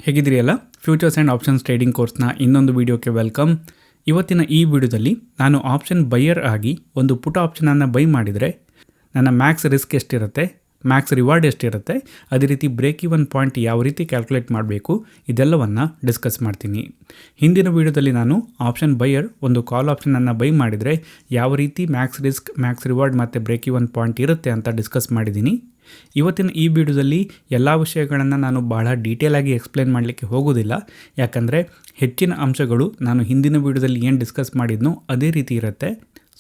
ಹೇಗಿದ್ದೀರಿ ಅಲ್ಲ futures and options trading ಕೋರ್ಸ್ನ ಇನ್ನೊಂದು ವಿಡಿಯೋಕ್ಕೆ ವೆಲ್ಕಮ್. ಇವತ್ತಿನ ಈ ವಿಡಿಯೋದಲ್ಲಿ ನಾನು ಆಪ್ಷನ್ ಬೈಯರ್ ಆಗಿ ಒಂದು ಪುಟ್ ಆಪ್ಷನನ್ನು ಬೈ ಮಾಡಿದರೆ ನನ್ನ ಮ್ಯಾಕ್ಸ್ ರಿಸ್ಕ್ ಎಷ್ಟಿರುತ್ತೆ, ಮ್ಯಾಕ್ಸ್ ರಿವಾರ್ಡ್ ಎಷ್ಟಿರುತ್ತೆ, ಅದೇ ರೀತಿ ಬ್ರೇಕ್ ಇವನ್ ಪಾಯಿಂಟ್ ಯಾವ ರೀತಿ ಕ್ಯಾಲ್ಕುಲೇಟ್ ಮಾಡಬೇಕು ಇದೆಲ್ಲವನ್ನು ಡಿಸ್ಕಸ್ ಮಾಡ್ತೀನಿ. ಹಿಂದಿನ ವಿಡಿಯೋದಲ್ಲಿ ನಾನು ಆಪ್ಷನ್ ಬೈಯರ್ ಒಂದು ಕಾಲ್ ಆಪ್ಷನನ್ನು ಬೈ ಮಾಡಿದರೆ ಯಾವ ರೀತಿ ಮ್ಯಾಕ್ಸ್ ರಿಸ್ಕ್, ಮ್ಯಾಕ್ಸ್ ರಿವಾರ್ಡ್ ಮತ್ತು ಬ್ರೇಕ್ ಇವನ್ ಪಾಯಿಂಟ್ ಇರುತ್ತೆ ಅಂತ ಡಿಸ್ಕಸ್ ಮಾಡಿದ್ದೀನಿ. ಇವತ್ತಿನ ಈ ವಿಡಿಯೋದಲ್ಲಿ ಎಲ್ಲ ವಿಷಯಗಳನ್ನು ನಾನು ಬಹಳ ಡೀಟೇಲಾಗಿ ಎಕ್ಸ್ಪ್ಲೇನ್ ಮಾಡಲಿಕ್ಕೆ ಹೋಗೋದಿಲ್ಲ, ಯಾಕಂದರೆ ಹೆಚ್ಚಿನ ಅಂಶಗಳು ನಾನು ಹಿಂದಿನ ವಿಡಿಯೋದಲ್ಲಿ ಏನು ಡಿಸ್ಕಸ್ ಮಾಡಿದ್ನೋ ಅದೇ ರೀತಿ ಇರುತ್ತೆ.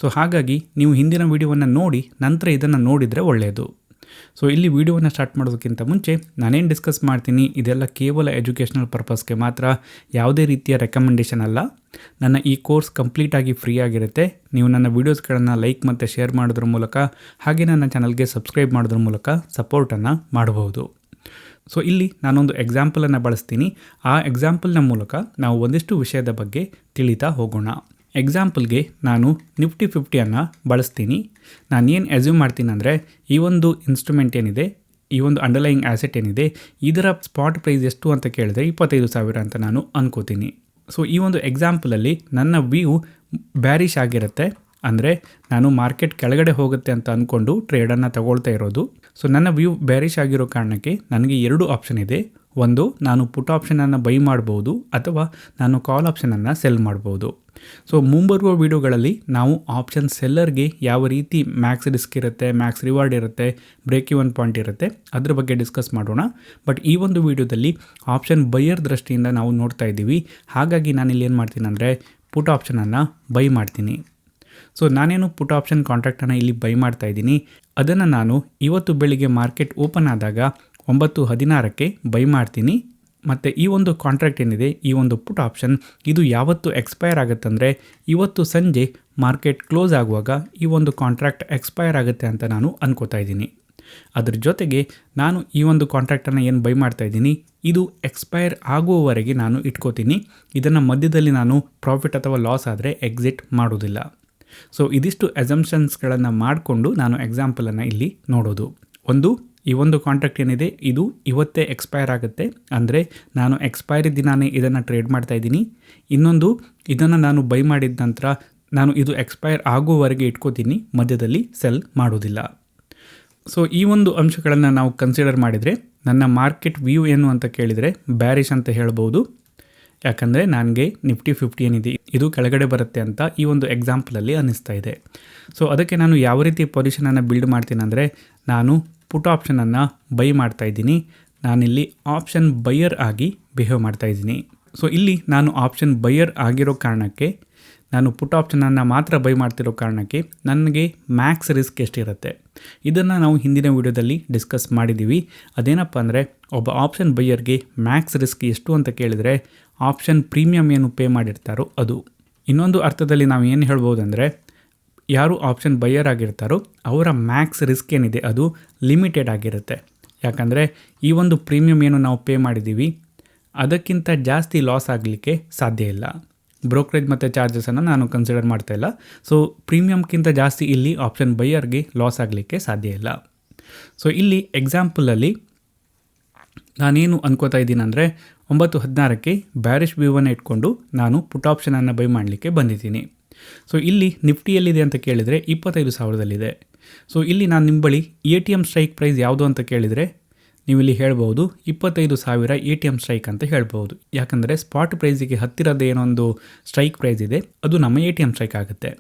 ಸೊ ಹಾಗಾಗಿ ನೀವು ಹಿಂದಿನ ವಿಡಿಯೋವನ್ನು ನೋಡಿ ನಂತರ ಇದನ್ನು ನೋಡಿದರೆ ಒಳ್ಳೆಯದು. ಸೊ ಇಲ್ಲಿ ವಿಡಿಯೋವನ್ನು ಸ್ಟಾರ್ಟ್ ಮಾಡೋದಕ್ಕಿಂತ ಮುಂಚೆ ನಾನೇನು ಡಿಸ್ಕಸ್ ಮಾಡ್ತೀನಿ ಇದೆಲ್ಲ ಕೇವಲ ಎಜುಕೇಷನಲ್ ಪರ್ಪಸ್ಗೆ ಮಾತ್ರ, ಯಾವುದೇ ರೀತಿಯ ರೆಕಮೆಂಡೇಷನ್ ಅಲ್ಲ. ನನ್ನ ಈ ಕೋರ್ಸ್ ಕಂಪ್ಲೀಟಾಗಿ ಫ್ರೀ ಆಗಿರುತ್ತೆ. ನೀವು ನನ್ನ ವೀಡಿಯೋಸ್ಗಳನ್ನು ಲೈಕ್ ಮತ್ತು ಶೇರ್ ಮಾಡೋದ್ರ ಮೂಲಕ, ಹಾಗೆ ನನ್ನ ಚಾನಲ್ಗೆ ಸಬ್ಸ್ಕ್ರೈಬ್ ಮಾಡೋದ್ರ ಮೂಲಕ ಸಪೋರ್ಟನ್ನು ಮಾಡಬಹುದು. ಸೊ ಇಲ್ಲಿ ನಾನೊಂದು ಎಕ್ಸಾಂಪಲನ್ನು ಬಳಸ್ತೀನಿ. ಆ ಎಕ್ಸಾಂಪಲ್ನ ಮೂಲಕ ನಾವು ಒಂದಿಷ್ಟು ವಿಷಯದ ಬಗ್ಗೆ ತಿಳಿತಾ ಹೋಗೋಣ. ಎಕ್ಸಾಂಪಲ್ಗೆ ನಾನು ನಿಫ್ಟಿ 50 ಬಳಸ್ತೀನಿ. ನಾನೇನು ಅಸ್ಯೂಮ್ ಮಾಡ್ತೀನಿ ಅಂದರೆ, ಈ ಒಂದು ಇನ್ಸ್ಟ್ರೂಮೆಂಟ್ ಏನಿದೆ, ಈ ಒಂದು ಅಂಡರ್ಲೈಯಿಂಗ್ ಆ್ಯಸೆಟ್ ಏನಿದೆ, ಇದರ ಸ್ಪಾಟ್ ಪ್ರೈಸ್ ಎಷ್ಟು ಅಂತ ಕೇಳಿದ್ರೆ 25,000 ಅಂತ ನಾನು ಅನ್ಕೋತೀನಿ. ಸೊ ಈ ಒಂದು ಎಕ್ಸಾಂಪಲಲ್ಲಿ ನನ್ನ ವ್ಯೂ ಬ್ಯಾರಿಶ್ ಆಗಿರುತ್ತೆ, ಅಂದರೆ ನಾನು ಮಾರ್ಕೆಟ್ ಕೆಳಗಡೆ ಹೋಗುತ್ತೆ ಅಂತ ಅಂದ್ಕೊಂಡು ಟ್ರೇಡನ್ನು ತಗೊಳ್ತಾ ಇರೋದು. ಸೊ ನನ್ನ ವ್ಯೂ ಬ್ಯಾರಿಶ್ ಆಗಿರೋ ಕಾರಣಕ್ಕೆ ನನಗೆ 2 ಆಪ್ಷನ್ ಇದೆ. ಒಂದು, ನಾನು ಪುಟ್ ಆಪ್ಷನನ್ನು ಬೈ ಮಾಡ್ಬೋದು, ಅಥವಾ ನಾನು ಕಾಲ್ ಆಪ್ಷನನ್ನು ಸೆಲ್ ಮಾಡ್ಬೋದು. ಸೊ ಮುಂಬರುವ ವಿಡಿಯೋಗಳಲ್ಲಿ ನಾವು ಆಪ್ಷನ್ ಸೆಲ್ಲರ್ಗೆ ಯಾವ ರೀತಿ ಮ್ಯಾಕ್ಸ್ ರಿಸ್ಕ್ ಇರುತ್ತೆ, ಮ್ಯಾಕ್ಸ್ ರಿವಾರ್ಡ್ ಇರುತ್ತೆ, ಬ್ರೇಕ್ ಇವನ್ ಪಾಯಿಂಟ್ ಇರುತ್ತೆ ಅದ್ರ ಬಗ್ಗೆ ಡಿಸ್ಕಸ್ ಮಾಡೋಣ. ಬಟ್ ಈ ಒಂದು ವಿಡಿಯೋದಲ್ಲಿ ಆಪ್ಷನ್ ಬೈಯರ್ ದೃಷ್ಟಿಯಿಂದ ನಾವು ನೋಡ್ತಾ ಇದ್ದೀವಿ. ಹಾಗಾಗಿ ನಾನಿಲ್ಲಿ ಏನು ಮಾಡ್ತೀನಿ ಅಂದರೆ ಪುಟ್ ಆಪ್ಷನನ್ನು ಬೈ ಮಾಡ್ತೀನಿ. ಸೊ ನಾನೇನು ಪುಟ್ ಆಪ್ಷನ್ ಕಾಂಟ್ರಾಕ್ಟನ್ನು ಇಲ್ಲಿ ಬೈ ಮಾಡ್ತಾ ಇದ್ದೀನಿ, ಅದನ್ನು ನಾನು ಇವತ್ತು ಬೆಳಿಗ್ಗೆ ಮಾರ್ಕೆಟ್ ಓಪನ್ ಆದಾಗ 9:16ಕ್ಕೆ ಬೈ ಮಾಡ್ತೀನಿ. ಮತ್ತು ಈ ಒಂದು ಕಾಂಟ್ರಾಕ್ಟ್ ಏನಿದೆ, ಈ ಒಂದು ಪುಟ್ ಆಪ್ಷನ್, ಇದು ಯಾವತ್ತು ಎಕ್ಸ್ಪೈರ್ ಆಗುತ್ತಂದರೆ ಇವತ್ತು ಸಂಜೆ ಮಾರ್ಕೆಟ್ ಕ್ಲೋಸ್ ಆಗುವಾಗ ಈ ಒಂದು ಕಾಂಟ್ರಾಕ್ಟ್ ಎಕ್ಸ್ಪೈರ್ ಆಗುತ್ತೆ ಅಂತ ನಾನು ಅನ್ಕೋತಾ ಇದ್ದೀನಿ. ಅದ್ರ ಜೊತೆಗೆ ನಾನು ಈ ಒಂದು ಕಾಂಟ್ರಾಕ್ಟನ್ನು ಏನು ಬೈ ಮಾಡ್ತಾ ಇದ್ದೀನಿ, ಇದು ಎಕ್ಸ್ಪೈರ್ ಆಗುವವರೆಗೆ ನಾನು ಇಟ್ಕೋತೀನಿ. ಇದನ್ನು ಮಧ್ಯದಲ್ಲಿ ನಾನು ಪ್ರಾಫಿಟ್ ಅಥವಾ ಲಾಸ್ ಆದರೆ ಎಕ್ಸಿಟ್ ಮಾಡೋದಿಲ್ಲ. ಸೊ ಇದಿಷ್ಟು ಅಸಂಪ್ಷನ್ಸ್ಗಳನ್ನು ಮಾಡಿಕೊಂಡು ನಾನು ಎಕ್ಸಾಂಪಲನ್ನು ಇಲ್ಲಿ ನೋಡೋದು. ಒಂದು, ಈ ಒಂದು ಕಾಂಟ್ರಾಕ್ಟ್ ಏನಿದೆ ಇದು ಇವತ್ತೇ ಎಕ್ಸ್ಪೈರ್ ಆಗುತ್ತೆ, ಅಂದರೆ ನಾನು ಎಕ್ಸ್ಪೈರಿ ದಿನಾನೇ ಇದನ್ನು ಟ್ರೇಡ್ ಮಾಡ್ತಾ ಇದ್ದೀನಿ. ಇನ್ನೊಂದು, ಇದನ್ನು ನಾನು ಬೈ ಮಾಡಿದ ನಂತರ ನಾನು ಇದು ಎಕ್ಸ್ಪೈರ್ ಆಗುವವರೆಗೆ ಇಟ್ಕೋತೀನಿ, ಮಧ್ಯದಲ್ಲಿ ಸೆಲ್ ಮಾಡೋದಿಲ್ಲ. ಸೊ ಈ ಒಂದು ಅಂಶಗಳನ್ನು ನಾವು ಕನ್ಸಿಡರ್ ಮಾಡಿದರೆ ನನ್ನ ಮಾರ್ಕೆಟ್ ವ್ಯೂ ಏನು ಅಂತ ಕೇಳಿದರೆ ಬ್ಯಾರಿಶ್ ಅಂತ ಹೇಳ್ಬೋದು. ಯಾಕಂದರೆ ನನಗೆ ನಿಫ್ಟಿ 50 ಏನಿದೆ ಇದು ಕೆಳಗಡೆ ಬರುತ್ತೆ ಅಂತ ಈ ಒಂದು ಎಕ್ಸಾಂಪಲಲ್ಲಿ ಅನ್ನಿಸ್ತಾ ಇದೆ. ಸೊ ಅದಕ್ಕೆ ನಾನು ಯಾವ ರೀತಿ ಪೊಸಿಷನನ್ನು ಬಿಲ್ಡ್ ಮಾಡ್ತೀನಿ ಅಂದರೆ, ನಾನು ಪುಟ್ ಆಪ್ಷನನ್ನು ಬೈ ಮಾಡ್ತಾ ಇದ್ದೀನಿ. ನಾನಿಲ್ಲಿ ಆಪ್ಷನ್ ಬೈಯರ್ ಆಗಿ ಬಿಹೇವ್ ಮಾಡ್ತಾ ಇದ್ದೀನಿ. ಸೊ ಇಲ್ಲಿ ನಾನು ಆಪ್ಷನ್ ಬೈಯರ್ ಆಗಿರೋ ಕಾರಣಕ್ಕೆ, ನಾನು ಪುಟ್ ಆಪ್ಷನನ್ನು ಮಾತ್ರ ಬೈ ಮಾಡ್ತಿರೋ ಕಾರಣಕ್ಕೆ ನನಗೆ ಮ್ಯಾಕ್ಸ್ ರಿಸ್ಕ್ ಎಷ್ಟಿರುತ್ತೆ ಇದನ್ನು ನಾವು ಹಿಂದಿನ ವಿಡಿಯೋದಲ್ಲಿ ಡಿಸ್ಕಸ್ ಮಾಡಿದ್ದೀವಿ. ಅದೇನಪ್ಪ ಅಂದರೆ, ಒಬ್ಬ ಆಪ್ಷನ್ ಬೈಯರ್ಗೆ ಮ್ಯಾಕ್ಸ್ ರಿಸ್ಕ್ ಎಷ್ಟು ಅಂತ ಕೇಳಿದರೆ ಆಪ್ಷನ್ ಪ್ರೀಮಿಯಮ್ ಏನು ಪೇ ಮಾಡಿರ್ತಾರೋ ಅದು. ಇನ್ನೊಂದು ಅರ್ಥದಲ್ಲಿ ನಾವು ಏನು ಹೇಳ್ಬೋದು ಅಂದರೆ, ಯಾರು ಆಪ್ಷನ್ ಬೈಯರ್ ಆಗಿರ್ತಾರೋ ಅವರ ಮ್ಯಾಕ್ಸ್ ರಿಸ್ಕ್ ಏನಿದೆ ಅದು ಲಿಮಿಟೆಡ್ ಆಗಿರುತ್ತೆ. ಯಾಕಂದರೆ ಈ ಒಂದು ಪ್ರೀಮಿಯಮ್ ಏನು ನಾವು ಪೇ ಮಾಡಿದ್ದೀವಿ ಅದಕ್ಕಿಂತ ಜಾಸ್ತಿ ಲಾಸ್ ಆಗಲಿಕ್ಕೆ ಸಾಧ್ಯ ಇಲ್ಲ. ಬ್ರೋಕರೇಜ್ ಮತ್ತು ಚಾರ್ಜಸನ್ನು ನಾನು ಕನ್ಸಿಡರ್ ಮಾಡ್ತಾ ಇಲ್ಲ. ಸೊ ಪ್ರೀಮಿಯಮ್ಗಿಂತ ಜಾಸ್ತಿ ಇಲ್ಲಿ ಆಪ್ಷನ್ ಬೈಯರ್ಗೆ ಲಾಸ್ ಆಗಲಿಕ್ಕೆ ಸಾಧ್ಯ ಇಲ್ಲ. ಸೊ ಇಲ್ಲಿ ಎಕ್ಸಾಂಪಲಲ್ಲಿ ನಾನೇನು ಅನ್ಕೋತಾ ಇದ್ದೀನಿ ಅಂದರೆ, 9:16ಕ್ಕೆ ಬ್ಯಾರಿಶ್ ವ್ಯೂವನ್ನು ಇಟ್ಕೊಂಡು ನಾನು ಪುಟ್ ಆಪ್ಷನನ್ನು ಬೈ ಮಾಡಲಿಕ್ಕೆ ಬಂದಿದ್ದೀನಿ. ಸೊ ಇಲ್ಲಿ ನಿಫ್ಟಿಯಲ್ಲಿದೆ ಅಂತ ಕೇಳಿದರೆ 25,000ದಲ್ಲಿದೆ. ಸೊ ಇಲ್ಲಿ ನಾನು ನಿಮ್ಮ ಬಳಿ ATM ಸ್ಟ್ರೈಕ್ ಪ್ರೈಸ್ ಯಾವುದು ಅಂತ ಕೇಳಿದರೆ ನೀವು ಇಲ್ಲಿ ಹೇಳ್ಬೋದು 25,000 ATM ಸ್ಟ್ರೈಕ್ ಅಂತ ಹೇಳ್ಬೋದು. ಯಾಕಂದರೆ ಸ್ಪಾಟ್ ಪ್ರೈಸಿಗೆ ಹತ್ತಿರದ ಏನೊಂದು ಸ್ಟ್ರೈಕ್ ಪ್ರೈಸ್ ಇದೆ ಅದು ನಮ್ಮ ATM ಸ್ಟ್ರೈಕ್ ಆಗುತ್ತೆ.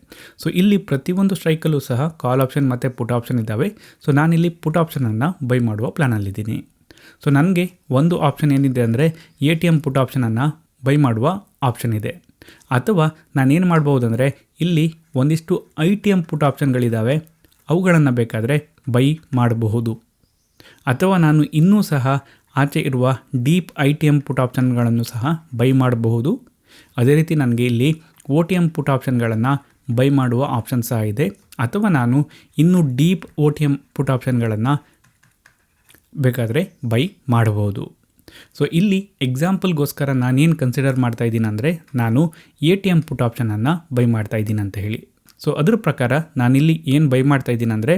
ಸೊ ಇಲ್ಲಿ ಪ್ರತಿಯೊಂದು ಸ್ಟ್ರೈಕಲ್ಲೂ ಸಹ ಕಾಲ್ ಆಪ್ಷನ್ ಮತ್ತು ಪುಟ್ ಆಪ್ಷನ್ ಇದ್ದಾವೆ. ಸೊ ನಾನಿಲ್ಲಿ ಪುಟ್ ಆಪ್ಷನನ್ನು ಬೈ ಮಾಡುವ ಪ್ಲ್ಯಾನಲ್ಲಿದ್ದೀನಿ. ಸೊ ನನಗೆ ಒಂದು ಆಪ್ಷನ್ ಏನಿದೆ ಅಂದರೆ ATM ಪುಟ್ ಆಪ್ಷನನ್ನು ಬೈ ಮಾಡುವ ಆಪ್ಷನ್ ಇದೆ. ಅಥವಾ ನಾನೇನು ಮಾಡ್ಬೋದು ಅಂದರೆ, ಇಲ್ಲಿ ಒಂದಿಷ್ಟು ITM ಪುಟ್ ಆಪ್ಷನ್ಗಳಿದ್ದಾವೆ, ಅವುಗಳನ್ನು ಬೇಕಾದರೆ ಬೈ ಮಾಡಬಹುದು. ಅಥವಾ ನಾನು ಇನ್ನೂ ಸಹ ಆಚೆ ಇರುವ ಡೀಪ್ ITM ಪುಟ್ ಆಪ್ಷನ್ಗಳನ್ನು ಸಹ ಬೈ ಮಾಡಬಹುದು. ಅದೇ ರೀತಿ ನನಗೆ ಇಲ್ಲಿ OTM ಪುಟ್ ಆಪ್ಷನ್ಗಳನ್ನು ಬೈ ಮಾಡುವ ಆಪ್ಷನ್ ಸಹ ಇದೆ. ಅಥವಾ ನಾನು ಇನ್ನೂ ಡೀಪ್ OTM ಪುಟ್ ಆಪ್ಷನ್ಗಳನ್ನು ಬೇಕಾದರೆ ಬೈ ಮಾಡಬಹುದು. ಸೊ ಇಲ್ಲಿ ಎಕ್ಸಾಂಪಲ್ಗೋಸ್ಕರ ನಾನೇನು ಕನ್ಸಿಡರ್ ಮಾಡ್ತಾ ಇದ್ದೀನಿ ಅಂದರೆ, ನಾನು ATM ಪುಟ್ ಆಪ್ಷನನ್ನು ಬೈ ಮಾಡ್ತಾ ಇದ್ದೀನಿ ಅಂತ ಹೇಳಿ. ಸೊ ಅದ್ರ ಪ್ರಕಾರ ನಾನಿಲ್ಲಿ ಏನು ಬೈ ಮಾಡ್ತಾ ಇದ್ದೀನಿ ಅಂದರೆ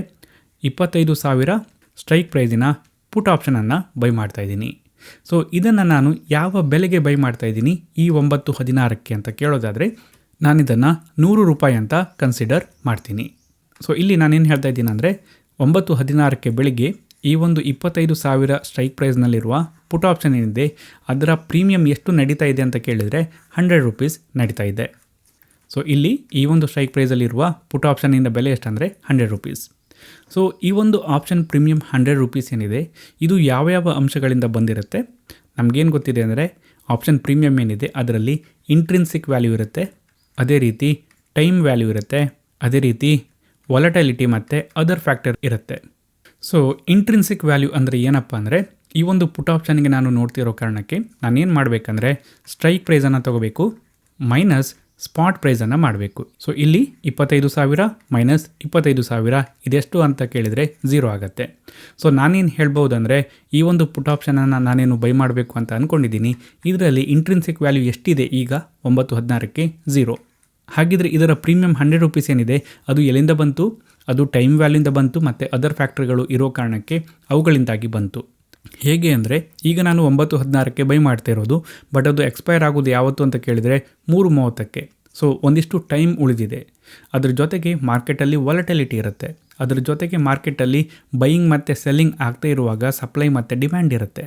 25,000 ಸ್ಟ್ರೈಕ್ ಪ್ರೈಸಿನ ಪುಟ್ ಆಪ್ಷನನ್ನು ಬೈ ಮಾಡ್ತಾ ಇದ್ದೀನಿ. ಸೊ ಇದನ್ನು ನಾನು ಯಾವ ಬೆಲೆಗೆ ಬೈ ಮಾಡ್ತಾ ಇದ್ದೀನಿ ಈ 9:16ಕ್ಕೆ ಅಂತ ಕೇಳೋದಾದರೆ ನಾನಿದನ್ನು ₹100 ಅಂತ ಕನ್ಸಿಡರ್ ಮಾಡ್ತೀನಿ. ಸೊ ಇಲ್ಲಿ ನಾನೇನು ಹೇಳ್ತಾ ಇದ್ದೀನಿ ಅಂದರೆ 9:16ಕ್ಕೆ ಬೆಳಿಗ್ಗೆ ಈ ಒಂದು 25,000 ಸ್ಟ್ರೈಕ್ ಪ್ರೈಸ್ನಲ್ಲಿರುವ ಪುಟ್ ಆಪ್ಷನ್ ಏನಿದೆ ಅದರ ಪ್ರೀಮಿಯಂ ಎಷ್ಟು ನಡೀತಾ ಇದೆ ಅಂತ ಕೇಳಿದರೆ ₹100 ನಡೀತಾ ಇದೆ. ಸೊ ಇಲ್ಲಿ ಈ ಒಂದು ಸ್ಟ್ರೈಕ್ ಪ್ರೈಸಲ್ಲಿರುವ ಪುಟ್ ಆಪ್ಷನ್ನಿಂದ ಬೆಲೆ ಎಷ್ಟಂದರೆ ₹100. ಸೊ ಈ ಒಂದು ಆಪ್ಷನ್ ಪ್ರೀಮಿಯಂ ₹100 ಏನಿದೆ ಇದು ಯಾವ ಅಂಶಗಳಿಂದ ಬಂದಿರುತ್ತೆ? ನಮಗೇನು ಗೊತ್ತಿದೆ ಅಂದರೆ ಆಪ್ಷನ್ ಪ್ರೀಮಿಯಂ ಏನಿದೆ ಅದರಲ್ಲಿ ಇಂಟ್ರಿನ್ಸಿಕ್ ವ್ಯಾಲ್ಯೂ ಇರುತ್ತೆ, ಅದೇ ರೀತಿ ಟೈಮ್ ವ್ಯಾಲ್ಯೂ ಇರುತ್ತೆ, ಅದೇ ರೀತಿ ವಾಲಟೈಲಿಟಿ ಮತ್ತು ಅದರ್ ಫ್ಯಾಕ್ಟರ್ ಇರುತ್ತೆ. ಸೊ ಇಂಟ್ರಿನ್ಸಿಕ್ ವ್ಯಾಲ್ಯೂ ಅಂದರೆ ಏನಪ್ಪ ಅಂದರೆ ಈ ಒಂದು ಪುಟ್ ಆಪ್ಷನ್ಗೆ ನಾನು ನೋಡ್ತಿರೋ ಕಾರಣಕ್ಕೆ ನಾನೇನು ಮಾಡಬೇಕಂದ್ರೆ ಸ್ಟ್ರೈಕ್ ಪ್ರೈಸನ್ನು ತೊಗೋಬೇಕು ಮೈನಸ್ ಸ್ಪಾಟ್ ಪ್ರೈಸನ್ನು ಮಾಡಬೇಕು. ಸೊ ಇಲ್ಲಿ 25,000 ಮೈನಸ್ 25,000 ಇದೆಷ್ಟು ಅಂತ ಕೇಳಿದರೆ 0 ಆಗುತ್ತೆ. ಸೊ ನಾನೇನು ಹೇಳ್ಬೋದಂದರೆ ಈ ಒಂದು ಪುಟ್ ಆಪ್ಷನನ್ನು ನಾನೇನು ಬೈ ಮಾಡಬೇಕು ಅಂತ ಅಂದ್ಕೊಂಡಿದ್ದೀನಿ, ಇದರಲ್ಲಿ ಇಂಟ್ರಿನ್ಸಿಕ್ ವ್ಯಾಲ್ಯೂ ಎಷ್ಟಿದೆ ಈಗ 9:16ಕ್ಕೆ 0. ಹಾಗಿದ್ರೆ ಇದರ ಪ್ರೀಮಿಯಂ ₹100 ಏನಿದೆ ಅದು ಎಲ್ಲಿಂದ ಬಂತು? ಅದು ಟೈಮ್ ವ್ಯಾಲ್ಯೂಯಿಂದ ಬಂತು ಮತ್ತು ಅದರ್ ಫ್ಯಾಕ್ಟ್ರಿಗಳು ಇರೋ ಕಾರಣಕ್ಕೆ ಅವುಗಳಿಂದಾಗಿ ಬಂತು. ಹೇಗೆ ಅಂದರೆ ಈಗ ನಾನು 9:16ಕ್ಕೆ ಬೈ ಮಾಡ್ತಾ ಇರೋದು, ಬಟ್ ಅದು ಎಕ್ಸ್ಪೈರ್ ಆಗೋದು ಯಾವತ್ತು ಅಂತ ಕೇಳಿದರೆ 3:30ಕ್ಕೆ. ಸೊ ಒಂದಿಷ್ಟು ಟೈಮ್ ಉಳಿದಿದೆ. ಅದ್ರ ಜೊತೆಗೆ ಮಾರ್ಕೆಟಲ್ಲಿ ವಾಲಟಿಲಿಟಿ ಇರುತ್ತೆ, ಅದ್ರ ಜೊತೆಗೆ ಮಾರ್ಕೆಟಲ್ಲಿ ಬೈಯಿಂಗ್ ಮತ್ತು ಸೆಲ್ಲಿಂಗ್ ಆಗ್ತಾ ಇರುವಾಗ ಸಪ್ಲೈ ಮತ್ತು ಡಿಮ್ಯಾಂಡ್ ಇರುತ್ತೆ.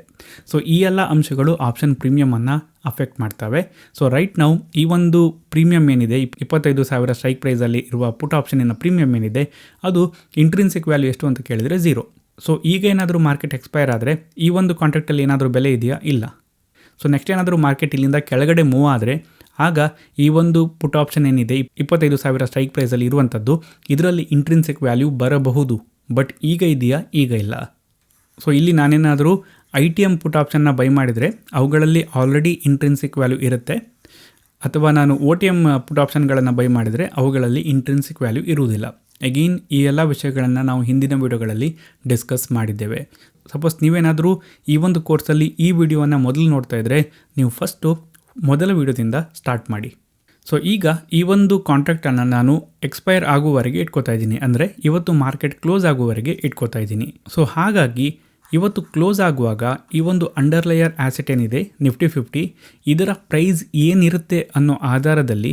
ಸೊ ಈ ಎಲ್ಲ ಅಂಶಗಳು ಆಪ್ಷನ್ ಪ್ರೀಮಿಯಮನ್ನು ಅಫೆಕ್ಟ್ ಮಾಡ್ತವೆ. ಸೊ ರೈಟ್ ನಾವು ಈ ಒಂದು ಪ್ರೀಮಿಯಂ ಏನಿದೆ 25,000 ಸ್ಟ್ರೈಕ್ ಪ್ರೈಸಲ್ಲಿ ಇರುವ ಪುಟ್ ಆಪ್ಷನಿನ ಪ್ರೀಮಿಯಂ ಏನಿದೆ ಅದು ಇಂಟ್ರಿನ್ಸಿಕ್ ವ್ಯಾಲ್ಯೂ ಎಷ್ಟು ಅಂತ ಕೇಳಿದರೆ 0. ಸೊ ಈಗ ಏನಾದರೂ ಮಾರ್ಕೆಟ್ ಎಕ್ಸ್ಪೈರ್ ಆದರೆ ಈ ಒಂದು ಕಾಂಟ್ರಾಕ್ಟಲ್ಲಿ ಏನಾದರೂ ಬೆಲೆ ಇದೆಯಾ? ಇಲ್ಲ. ಸೊ ನೆಕ್ಸ್ಟ್ ಏನಾದರೂ ಮಾರ್ಕೆಟ್ ಇಲ್ಲಿಂದ ಕೆಳಗಡೆ ಮೂವ್ ಆದರೆ ಆಗ ಈ ಒಂದು ಪುಟ್ ಆಪ್ಷನ್ ಏನಿದೆ 25,000 ಸ್ಟ್ರೈಕ್ ಪ್ರೈಸಲ್ಲಿ ಇರುವಂಥದ್ದು ಇದರಲ್ಲಿ ಇಂಟ್ರಿನ್ಸಿಕ್ ವ್ಯಾಲ್ಯೂ ಬರಬಹುದು, ಬಟ್ ಈಗ ಇದೆಯಾ? ಈಗ ಇಲ್ಲ. ಸೊ ಇಲ್ಲಿ ನಾನೇನಾದರೂ ITM ಪುಟ್ ಆಪ್ಷನ್ನ ಬೈ ಮಾಡಿದರೆ ಅವುಗಳಲ್ಲಿ ಆಲ್ರೆಡಿ ಇಂಟ್ರಿನ್ಸಿಕ್ ವ್ಯಾಲ್ಯೂ ಇರುತ್ತೆ, ಅಥವಾ ನಾನು OTM ಪುಟ್ ಆಪ್ಷನ್ಗಳನ್ನು ಬೈ ಮಾಡಿದರೆ ಅವುಗಳಲ್ಲಿ ಇಂಟ್ರಿನ್ಸಿಕ್ ವ್ಯಾಲ್ಯೂ ಇರುವುದಿಲ್ಲ. ಅಗೈನ್ ಈ ಎಲ್ಲ ವಿಷಯಗಳನ್ನು ನಾವು ಹಿಂದಿನ ವಿಡಿಯೋಗಳಲ್ಲಿ ಡಿಸ್ಕಸ್ ಮಾಡಿದ್ದೇವೆ. ಸಪೋಸ್ ನೀವೇನಾದರೂ ಈ ಒಂದು ಕೋರ್ಸಲ್ಲಿ ಈ ವಿಡಿಯೋವನ್ನು ಮೊದಲು ನೋಡ್ತಾ ಇದ್ದರೆ ನೀವು ಫಸ್ಟು ಮೊದಲ ವಿಡಿಯೋದಿಂದ ಸ್ಟಾರ್ಟ್ ಮಾಡಿ. ಸೊ ಈಗ ಈ ಒಂದು ಕಾಂಟ್ರಾಕ್ಟನ್ನು ನಾನು ಎಕ್ಸ್ಪೈರ್ ಆಗುವವರೆಗೆ ಇಟ್ಕೋತಾ ಇದ್ದೀನಿ, ಅಂದರೆ ಇವತ್ತು ಮಾರ್ಕೆಟ್ ಕ್ಲೋಸ್ ಆಗುವವರೆಗೆ ಇಟ್ಕೋತಾ ಇದ್ದೀನಿ. ಸೊ ಹಾಗಾಗಿ ಇವತ್ತು ಕ್ಲೋಸ್ ಆಗುವಾಗ ಈ ಒಂದು ಅಂಡರ್ಲೇಯರ್ ಆ್ಯಸೆಟ್ ಏನಿದೆ ನಿಫ್ಟಿ 50 ಇದರ ಪ್ರೈಸ್ ಏನಿರುತ್ತೆ ಅನ್ನೋ ಆಧಾರದಲ್ಲಿ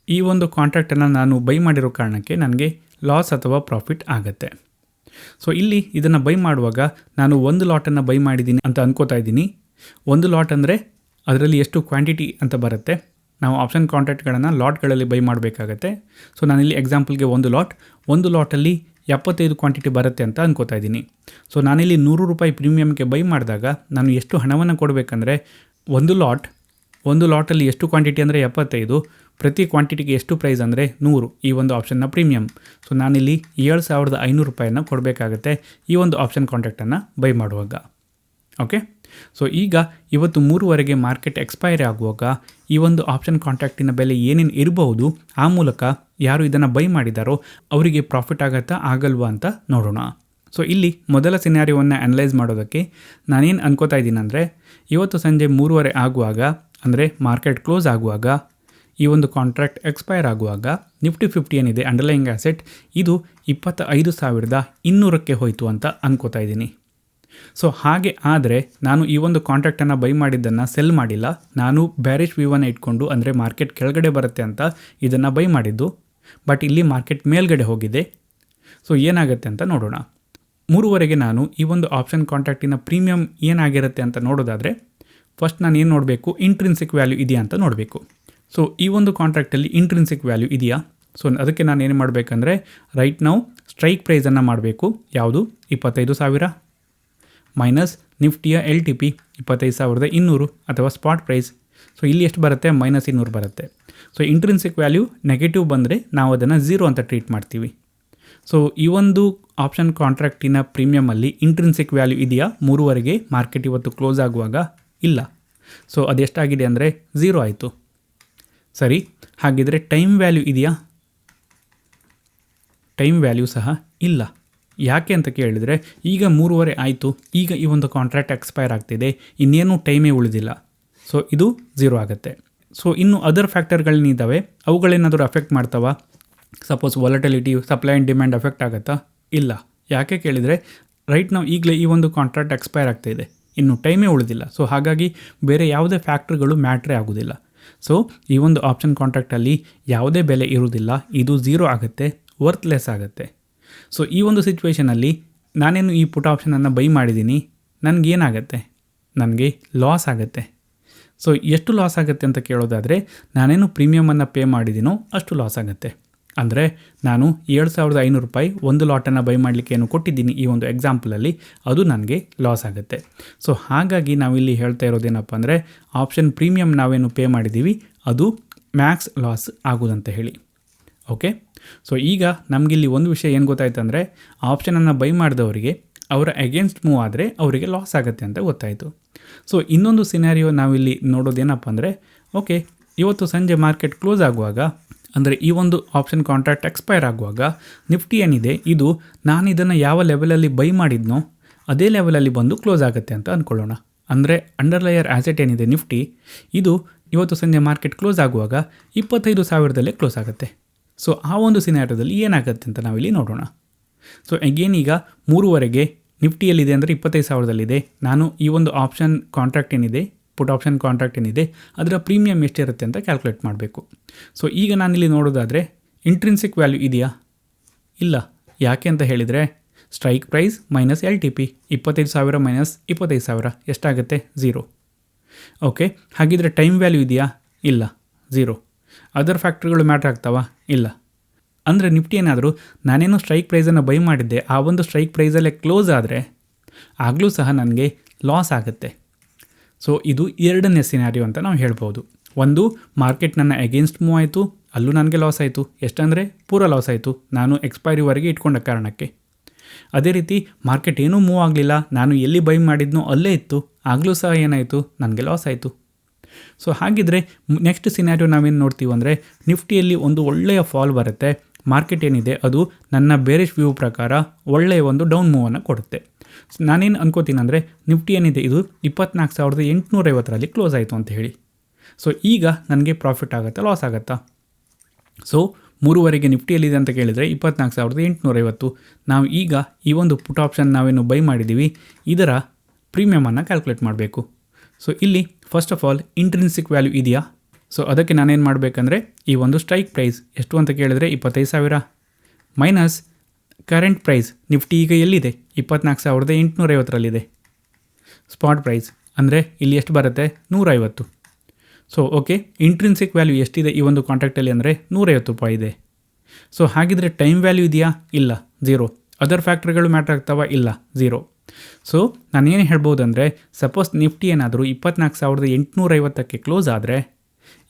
ಈ ಒಂದು ಕಾಂಟ್ರಾಕ್ಟನ್ನು ನಾನು ಬೈ ಮಾಡಿರೋ ಕಾರಣಕ್ಕೆ ನನಗೆ ಲಾಸ್ ಅಥವಾ ಪ್ರಾಫಿಟ್ ಆಗುತ್ತೆ. ಸೊ ಇಲ್ಲಿ ಇದನ್ನು ಬೈ ಮಾಡುವಾಗ ನಾನು ಒಂದು ಲಾಟನ್ನು ಬೈ ಮಾಡಿದ್ದೀನಿ ಅಂತ ಅನ್ಕೋತಾ ಇದ್ದೀನಿ. ಒಂದು ಲಾಟ್ ಅಂದರೆ ಅದರಲ್ಲಿ ಎಷ್ಟು ಕ್ವಾಂಟಿಟಿ ಅಂತ ಬರುತ್ತೆ. ನಾವು ಆಪ್ಷನ್ ಕಾಂಟ್ರಾಕ್ಟ್ಗಳನ್ನು ಲಾಟ್ಗಳಲ್ಲಿ ಬೈ ಮಾಡಬೇಕಾಗತ್ತೆ. ಸೊ ನಾನಿಲ್ಲಿ ಎಕ್ಸಾಂಪಲ್ಗೆ ಒಂದು ಲಾಟಲ್ಲಿ 75 ಕ್ವಾಂಟಿಟಿ ಬರುತ್ತೆ ಅಂತ ಅನ್ಕೋತಾ ಇದ್ದೀನಿ. ಸೊ ನಾನಿಲ್ಲಿ ₹100 ಪ್ರೀಮಿಯಮ್ಗೆ ಬೈ ಮಾಡಿದಾಗ ನಾನು ಎಷ್ಟು ಹಣವನ್ನು ಕೊಡಬೇಕಂದ್ರೆ ಒಂದು ಲಾಟಲ್ಲಿ ಎಷ್ಟು ಕ್ವಾಂಟಿಟಿ ಅಂದರೆ 75, ಪ್ರತಿ ಕ್ವಾಂಟಿಟಿಗೆ ಎಷ್ಟು ಪ್ರೈಸ್ ಅಂದರೆ 100 ಈ ಒಂದು ಆಪ್ಷನ್ನ ಪ್ರೀಮಿಯಮ್. ಸೊ ನಾನಿಲ್ಲಿ ₹7,500 ಕೊಡಬೇಕಾಗತ್ತೆ ಈ ಒಂದು ಆಪ್ಷನ್ ಕಾಂಟ್ರಾಕ್ಟನ್ನು ಬೈ ಮಾಡುವಾಗ. ಓಕೆ. ಸೊ ಈಗ ಇವತ್ತು 3ವರೆಗೆ ಮಾರ್ಕೆಟ್ ಎಕ್ಸ್ಪೈರಿ ಆಗುವಾಗ ಈ ಒಂದು ಆಪ್ಷನ್ ಕಾಂಟ್ರಾಕ್ಟಿನ ಬೆಲೆ ಏನೇನು ಇರಬಹುದು, ಆ ಮೂಲಕ ಯಾರು ಇದನ್ನು ಬೈ ಮಾಡಿದಾರೋ ಅವರಿಗೆ ಪ್ರಾಫಿಟ್ ಆಗುತ್ತಾ ಆಗಲ್ವಾ ಅಂತ ನೋಡೋಣ. ಸೊ ಇಲ್ಲಿ ಮೊದಲ ಸಿನಾರಿಯೋವನ್ನು ಅನಲೈಸ್ ಮಾಡೋದಕ್ಕೆ ನಾನೇನು ಅನ್ಕೋತಾ ಇದ್ದೀನಿ ಅಂದರೆ ಇವತ್ತು ಸಂಜೆ 3:30 ಆಗುವಾಗ ಅಂದರೆ ಮಾರ್ಕೆಟ್ ಕ್ಲೋಸ್ ಆಗುವಾಗ ಈ ಒಂದು ಕಾಂಟ್ರಾಕ್ಟ್ ಎಕ್ಸ್ಪೈರ್ ಆಗುವಾಗ ನಿಫ್ಟಿ 50 ಏನಿದೆ ಅಂಡರ್ಲೈಯಿಂಗ್ ಆ್ಯಸೆಟ್ ಇದು 25,200ಕ್ಕೆ ಹೋಯಿತು ಅಂತ ಅನ್ಕೋತಾ ಇದ್ದೀನಿ. ಸೊ ಹಾಗೆ ಆದರೆ ನಾನು ಈ ಒಂದು ಕಾಂಟ್ರಾಕ್ಟನ್ನು ಬೈ ಮಾಡಿದ್ದನ್ನು ಸೆಲ್ ಮಾಡಿಲ್ಲ, ನಾನು ಬ್ಯಾರಿಶ್ ವ್ಯೂವನ್ನು ಇಟ್ಕೊಂಡು ಅಂದರೆ ಮಾರ್ಕೆಟ್ ಕೆಳಗಡೆ ಬರುತ್ತೆ ಅಂತ ಇದನ್ನು ಬೈ ಮಾಡಿದ್ದು, ಬಟ್ ಇಲ್ಲಿ ಮಾರ್ಕೆಟ್ ಮೇಲ್ಗಡೆ ಹೋಗಿದೆ. ಸೊ ಏನಾಗುತ್ತೆ ಅಂತ ನೋಡೋಣ. 3ವರೆಗೆ ನಾನು ಈ ಒಂದು ಆಪ್ಷನ್ ಕಾಂಟ್ರಾಕ್ಟಿನ ಪ್ರೀಮಿಯಂ ಏನಾಗಿರುತ್ತೆ ಅಂತ ನೋಡೋದಾದರೆ ಫಸ್ಟ್ ನಾನು ಏನು ನೋಡಬೇಕು, ಇಂಟ್ರಿನ್ಸಿಕ್ ವ್ಯಾಲ್ಯೂ ಇದೆಯಾ ಅಂತ ನೋಡಬೇಕು. ಸೊ ಈ ಒಂದು ಕಾಂಟ್ರಾಕ್ಟಲ್ಲಿ ಇಂಟ್ರಿನ್ಸಿಕ್ ವ್ಯಾಲ್ಯೂ ಇದೆಯಾ? ಸೊ ಅದಕ್ಕೆ ನಾನು ಏನು ಮಾಡಬೇಕಂದ್ರೆ ರೈಟ್ ನಾವು ಸ್ಟ್ರೈಕ್ ಪ್ರೈಸನ್ನು ಮಾಡಬೇಕು. ಯಾವುದು? 25,000 ಮೈನಸ್ ನಿಫ್ಟಿಯ LTP 25,200 ಅಥವಾ ಸ್ಪಾಟ್ ಪ್ರೈಸ್. ಸೊ ಇಲ್ಲಿ ಎಷ್ಟು ಬರುತ್ತೆ? -200 ಬರುತ್ತೆ. ಸೊ ಇಂಟ್ರಿನ್ಸಿಕ್ ವ್ಯಾಲ್ಯೂ ನೆಗೆಟಿವ್ ಬಂದರೆ ನಾವು ಅದನ್ನು 0 ಅಂತ ಟ್ರೀಟ್ ಮಾಡ್ತೀವಿ. ಸೊ ಈ ಒಂದು ಆಪ್ಷನ್ ಕಾಂಟ್ರಾಕ್ಟಿನ ಪ್ರೀಮಿಯಮಲ್ಲಿ ಇಂಟ್ರಿನ್ಸಿಕ್ ವ್ಯಾಲ್ಯೂ ಇದೆಯಾ? 3ವರೆಗೆ ಮಾರ್ಕೆಟ್ ಇವತ್ತು ಕ್ಲೋಸ್ ಆಗುವಾಗ ಇಲ್ಲ. ಸೊ ಅದೆಷ್ಟಾಗಿದೆ ಅಂದರೆ 0 ಆಯಿತು. ಸರಿ, ಹಾಗಿದ್ರೆ ಟೈಮ್ ವ್ಯಾಲ್ಯೂ ಇದೆಯಾ? ಟೈಮ್ ವ್ಯಾಲ್ಯೂ ಸಹ ಇಲ್ಲ. ಯಾಕೆ ಅಂತ ಕೇಳಿದರೆ ಈಗ 3:30 ಆಯಿತು, ಈಗ ಈ ಒಂದು ಕಾಂಟ್ರಾಕ್ಟ್ ಎಕ್ಸ್ಪೈರ್ ಆಗ್ತಿದೆ, ಇನ್ನೇನು ಟೈಮೇ ಉಳಿದಿಲ್ಲ. ಸೊ ಇದು 0 ಆಗುತ್ತೆ. ಸೊ ಇನ್ನು ಅದರ್ ಫ್ಯಾಕ್ಟರ್ಗಳೇನಿದ್ದಾವೆ ಅವುಗಳೇನಾದರೂ ಅಫೆಕ್ಟ್ ಮಾಡ್ತಾವ? Suppose volatility, supply and demand affect ಆಗುತ್ತಾ? ಇಲ್ಲ. ಯಾಕೆ ಕೇಳಿದರೆ ರೈಟ್ ನಾವು ಈಗಲೇ ಈ ಒಂದು ಕಾಂಟ್ರಾಕ್ಟ್ ಎಕ್ಸ್ಪೈರ್ ಆಗ್ತಾಯಿದೆ, ಇನ್ನು ಟೈಮೇ ಉಳಿದಿಲ್ಲ. ಸೊ ಹಾಗಾಗಿ ಬೇರೆ ಯಾವುದೇ ಫ್ಯಾಕ್ಟ್ರಿಗಳು ಮ್ಯಾಟ್ರೇ ಆಗೋದಿಲ್ಲ. ಸೊ ಈ ಒಂದು ಆಪ್ಷನ್ ಕಾಂಟ್ರಾಕ್ಟಲ್ಲಿ ಯಾವುದೇ ಬೆಲೆ ಇರುವುದಿಲ್ಲ, ಇದು ಝೀರೋ ಆಗುತ್ತೆ, ವರ್ತ್ಲೆಸ್ ಆಗುತ್ತೆ. ಸೊ ಈ ಒಂದು ಸಿಚುವೇಷನಲ್ಲಿ ನಾನೇನು ಈ ಪುಟ್ ಆಪ್ಷನನ್ನು ಬೈ ಮಾಡಿದ್ದೀನಿ, ನನಗೇನಾಗತ್ತೆ, ನನಗೆ ಲಾಸ್ ಆಗುತ್ತೆ. ಸೊ ಎಷ್ಟು ಲಾಸ್ ಆಗುತ್ತೆ ಅಂತ ಕೇಳೋದಾದರೆ, ನಾನೇನು ಪ್ರೀಮಿಯಮನ್ನು ಪೇ ಮಾಡಿದ್ದೀನೋ ಅಷ್ಟು ಲಾಸ್ ಆಗುತ್ತೆ. ಅಂದರೆ ನಾನು 7,500 ರೂಪಾಯಿ ಒಂದು ಲಾಟನ್ನು ಬೈ ಮಾಡಲಿಕ್ಕೆ ಏನು ಕೊಟ್ಟಿದ್ದೀನಿ ಈ ಒಂದು ಎಕ್ಸಾಂಪಲಲ್ಲಿ, ಅದು ನನಗೆ ಲಾಸ್ ಆಗುತ್ತೆ. ಸೊ ಹಾಗಾಗಿ ನಾವಿಲ್ಲಿ ಹೇಳ್ತಾ ಇರೋದೇನಪ್ಪ ಅಂದರೆ, ಆಪ್ಷನ್ ಪ್ರೀಮಿಯಮ್ ನಾವೇನು ಪೇ ಮಾಡಿದ್ದೀವಿ ಅದು ಮ್ಯಾಕ್ಸ್ ಲಾಸ್ ಆಗೋದಂತ ಹೇಳಿ. ಓಕೆ, ಸೊ ಈಗ ನಮಗಿಲ್ಲಿ ಒಂದು ವಿಷಯ ಏನು ಗೊತ್ತಾಯ್ತು ಅಂದರೆ, ಆಪ್ಷನನ್ನು ಬೈ ಮಾಡಿದವರಿಗೆ ಅವರ ಅಗೇನ್ಸ್ಟ್ ಮೂವ್ ಆದರೆ ಅವರಿಗೆ ಲಾಸ್ ಆಗುತ್ತೆ ಅಂತ ಗೊತ್ತಾಯಿತು. ಸೊ ಇನ್ನೊಂದು ಸಿನಾರಿಯೋ ನಾವಿಲ್ಲಿ ನೋಡೋದೇನಪ್ಪ ಅಂದರೆ, ಓಕೆ ಇವತ್ತು ಸಂಜೆ ಮಾರ್ಕೆಟ್ ಕ್ಲೋಸ್ ಆಗುವಾಗ, ಅಂದರೆ ಈ ಒಂದು ಆಪ್ಷನ್ ಕಾಂಟ್ರಾಕ್ಟ್ ಎಕ್ಸ್ಪೈರ್ ಆಗುವಾಗ ನಿಫ್ಟಿ ಏನಿದೆ ಇದು ನಾನು ಇದನ್ನು ಯಾವ ಲೆವೆಲಲ್ಲಿ ಬೈ ಮಾಡಿದ್ನೋ ಅದೇ ಲೆವೆಲಲ್ಲಿ ಬಂದು ಕ್ಲೋಸ್ ಆಗುತ್ತೆ ಅಂತ ಅಂದ್ಕೊಳ್ಳೋಣ. ಅಂದರೆ ಅಂಡರ್ಲೈಯರ್ ಆ್ಯಸೆಟ್ ಏನಿದೆ ನಿಫ್ಟಿ, ಇದು ಇವತ್ತು ಸಂಜೆ ಮಾರ್ಕೆಟ್ ಕ್ಲೋಸ್ ಆಗುವಾಗ 25,000ದಲ್ಲೇ ಕ್ಲೋಸ್ ಆಗುತ್ತೆ. ಸೊ ಆ ಒಂದು ಸಿನಾರಿಯೋದಲ್ಲಿ ಏನಾಗುತ್ತೆ ಅಂತ ನಾವಿಲ್ಲಿ ನೋಡೋಣ. ಸೊ ಅಗೇನ್ ಈಗ 3:30ಗೆ ನಿಫ್ಟಿಯಲ್ಲಿದೆ ಅಂದರೆ 25,000ದಲ್ಲಿದೆ. ನಾನು ಈ ಒಂದು ಆಪ್ಷನ್ ಕಾಂಟ್ರಾಕ್ಟ್ ಏನಿದೆ, ಪುಟ್ ಆಪ್ಷನ್ ಕಾಂಟ್ರಾಕ್ಟ್ ಏನಿದೆ ಅದರ ಪ್ರೀಮಿಯಮ್ ಎಷ್ಟಿರುತ್ತೆ ಅಂತ ಕ್ಯಾಲ್ಕುಲೇಟ್ ಮಾಡಬೇಕು. ಸೊ ಈಗ ನಾನಿಲ್ಲಿ ನೋಡೋದಾದರೆ ಇಂಟ್ರಿನ್ಸಿಕ್ ವ್ಯಾಲ್ಯೂ ಇದೆಯಾ? ಇಲ್ಲ. ಯಾಕೆ ಅಂತ ಹೇಳಿದರೆ, strike price minus LTP 25,000 minus 25,000 ಎಷ್ಟಾಗುತ್ತೆ? 0. ಓಕೆ, ಹಾಗಿದ್ರೆ ಟೈಮ್ ವ್ಯಾಲ್ಯೂ ಇದೆಯಾ? ಇಲ್ಲ, 0. ಅದರ್ ಫ್ಯಾಕ್ಟ್ರಿಗಳು ಮ್ಯಾಟ್ರ್ ಆಗ್ತಾವಾ? ಇಲ್ಲ. ಅಂದರೆ ನಿಫ್ಟಿ ಏನಾದರೂ ನಾನೇನು ಸ್ಟ್ರೈಕ್ ಪ್ರೈಸನ್ನು ಬೈ ಮಾಡಿದ್ದೆ ಆ ಒಂದು ಸ್ಟ್ರೈಕ್ ಪ್ರೈಸಲ್ಲೇ ಕ್ಲೋಸ್ ಆದರೆ ಆಗಲೂ ಸಹ ನನಗೆ ಲಾಸ್ ಆಗುತ್ತೆ. ಸೊ ಇದು ಎರಡನೇ ಸಿನಾರಿಯೋ ಅಂತ ನಾವು ಹೇಳ್ಬೋದು. ಒಂದು, ಮಾರ್ಕೆಟ್ ನನ್ನ ಅಗೇನ್ಸ್ಟ್ ಮೂವ್ ಆಯಿತು, ಅಲ್ಲೂ ನನಗೆ ಲಾಸ್ ಆಯಿತು. ಎಷ್ಟಂದರೆ ಪೂರ ಲಾಸ್ ಆಯಿತು, ನಾನು ಎಕ್ಸ್ಪೈರಿವರೆಗೆ ಇಟ್ಕೊಂಡ ಕಾರಣಕ್ಕೆ. ಅದೇ ರೀತಿ ಮಾರ್ಕೆಟ್ ಏನೂ ಮೂವ್ ಆಗಲಿಲ್ಲ, ನಾನು ಎಲ್ಲಿ ಬೈ ಮಾಡಿದ್ನೋ ಅಲ್ಲೇ ಇತ್ತು, ಆಗಲೂ ಸಹ ಏನಾಯಿತು, ನನಗೆ ಲಾಸ್ ಆಯಿತು. ಸೊ ಹಾಗಿದ್ರೆ ನೆಕ್ಸ್ಟ್ ಸಿನಾರಿಯೋ ನಾವೇನು ನೋಡ್ತೀವಿ ಅಂದರೆ, ನಿಫ್ಟಿಯಲ್ಲಿ ಒಂದು ಒಳ್ಳೆಯ ಫಾಲ್ ಬರುತ್ತೆ, ಮಾರ್ಕೆಟ್ ಏನಿದೆ ಅದು ನನ್ನ ಬೇರಿಶ್ ವ್ಯೂ ಪ್ರಕಾರ ಒಳ್ಳೆಯ ಒಂದು ಡೌನ್ ಮೂವನ್ನು ಕೊಡುತ್ತೆ. ನಾನೇನು ಅನ್ಕೋತೀನಿ ಅಂದರೆ, ನಿಫ್ಟಿ ಏನಿದೆ ಇದು 24,850ರಲ್ಲಿ ಕ್ಲೋಸ್ ಆಯಿತು ಅಂತ ಹೇಳಿ. ಸೊ ಈಗ ನನಗೆ ಪ್ರಾಫಿಟ್ ಆಗುತ್ತಾ, ಲಾಸ್ ಆಗುತ್ತಾ? ಸೊ 3:30ಗೆ ನಿಫ್ಟಿಯಲ್ಲಿದೆ ಅಂತ ಕೇಳಿದರೆ 24,850. ನಾವು ಈಗ ಈ ಒಂದು ಪುಟ್ ಆಪ್ಷನ್ ನಾವೇನು ಬೈ ಮಾಡಿದ್ದೀವಿ ಇದರ ಪ್ರೀಮಿಯಮನ್ನು ಕ್ಯಾಲ್ಕುಲೇಟ್ ಮಾಡಬೇಕು. ಸೊ ಇಲ್ಲಿ first of all intrinsic value ಇದೆಯಾ? ಸೊ ಅದಕ್ಕೆ ನಾನೇನು ಮಾಡಬೇಕಂದ್ರೆ, ಈ ಒಂದು ಸ್ಟ್ರೈಕ್ ಪ್ರೈಸ್ ಎಷ್ಟು ಅಂತ ಕೇಳಿದರೆ 25,000 ಮೈನಸ್ ಕರೆಂಟ್ ಪ್ರೈಸ್, ನಿಫ್ಟಿ ಈಗ ಎಲ್ಲಿದೆ? 24,850ರಲ್ಲಿದೆ. ಸ್ಪಾಟ್ ಪ್ರೈಸ್ ಅಂದರೆ ಇಲ್ಲಿ ಎಷ್ಟು ಬರುತ್ತೆ? 150. ಸೊ ಓಕೆ, ಇಂಟ್ರಿನ್ಸಿಕ್ ವ್ಯಾಲ್ಯೂ ಎಷ್ಟಿದೆ ಈ ಒಂದು ಕಾಂಟ್ರಾಕ್ಟಲ್ಲಿ ಅಂದರೆ 150 ರೂಪಾಯಿ ಇದೆ. ಸೊ ಹಾಗಿದ್ರೆ ಟೈಮ್ ವ್ಯಾಲ್ಯೂ ಇದೆಯಾ? ಇಲ್ಲ, 0. ಅದರ್ ಫ್ಯಾಕ್ಟ್ರಿಗಳು ಮ್ಯಾಟ್ರ್ ಆಗ್ತಾವ? ಇಲ್ಲ, 0. ಸೊ ನಾನೇನು ಹೇಳ್ಬೋದು ಅಂದರೆ, ಸಪೋಸ್ ನಿಫ್ಟಿ ಏನಾದರೂ 24,850ಕ್ಕೆ ಕ್ಲೋಸ್ ಆದರೆ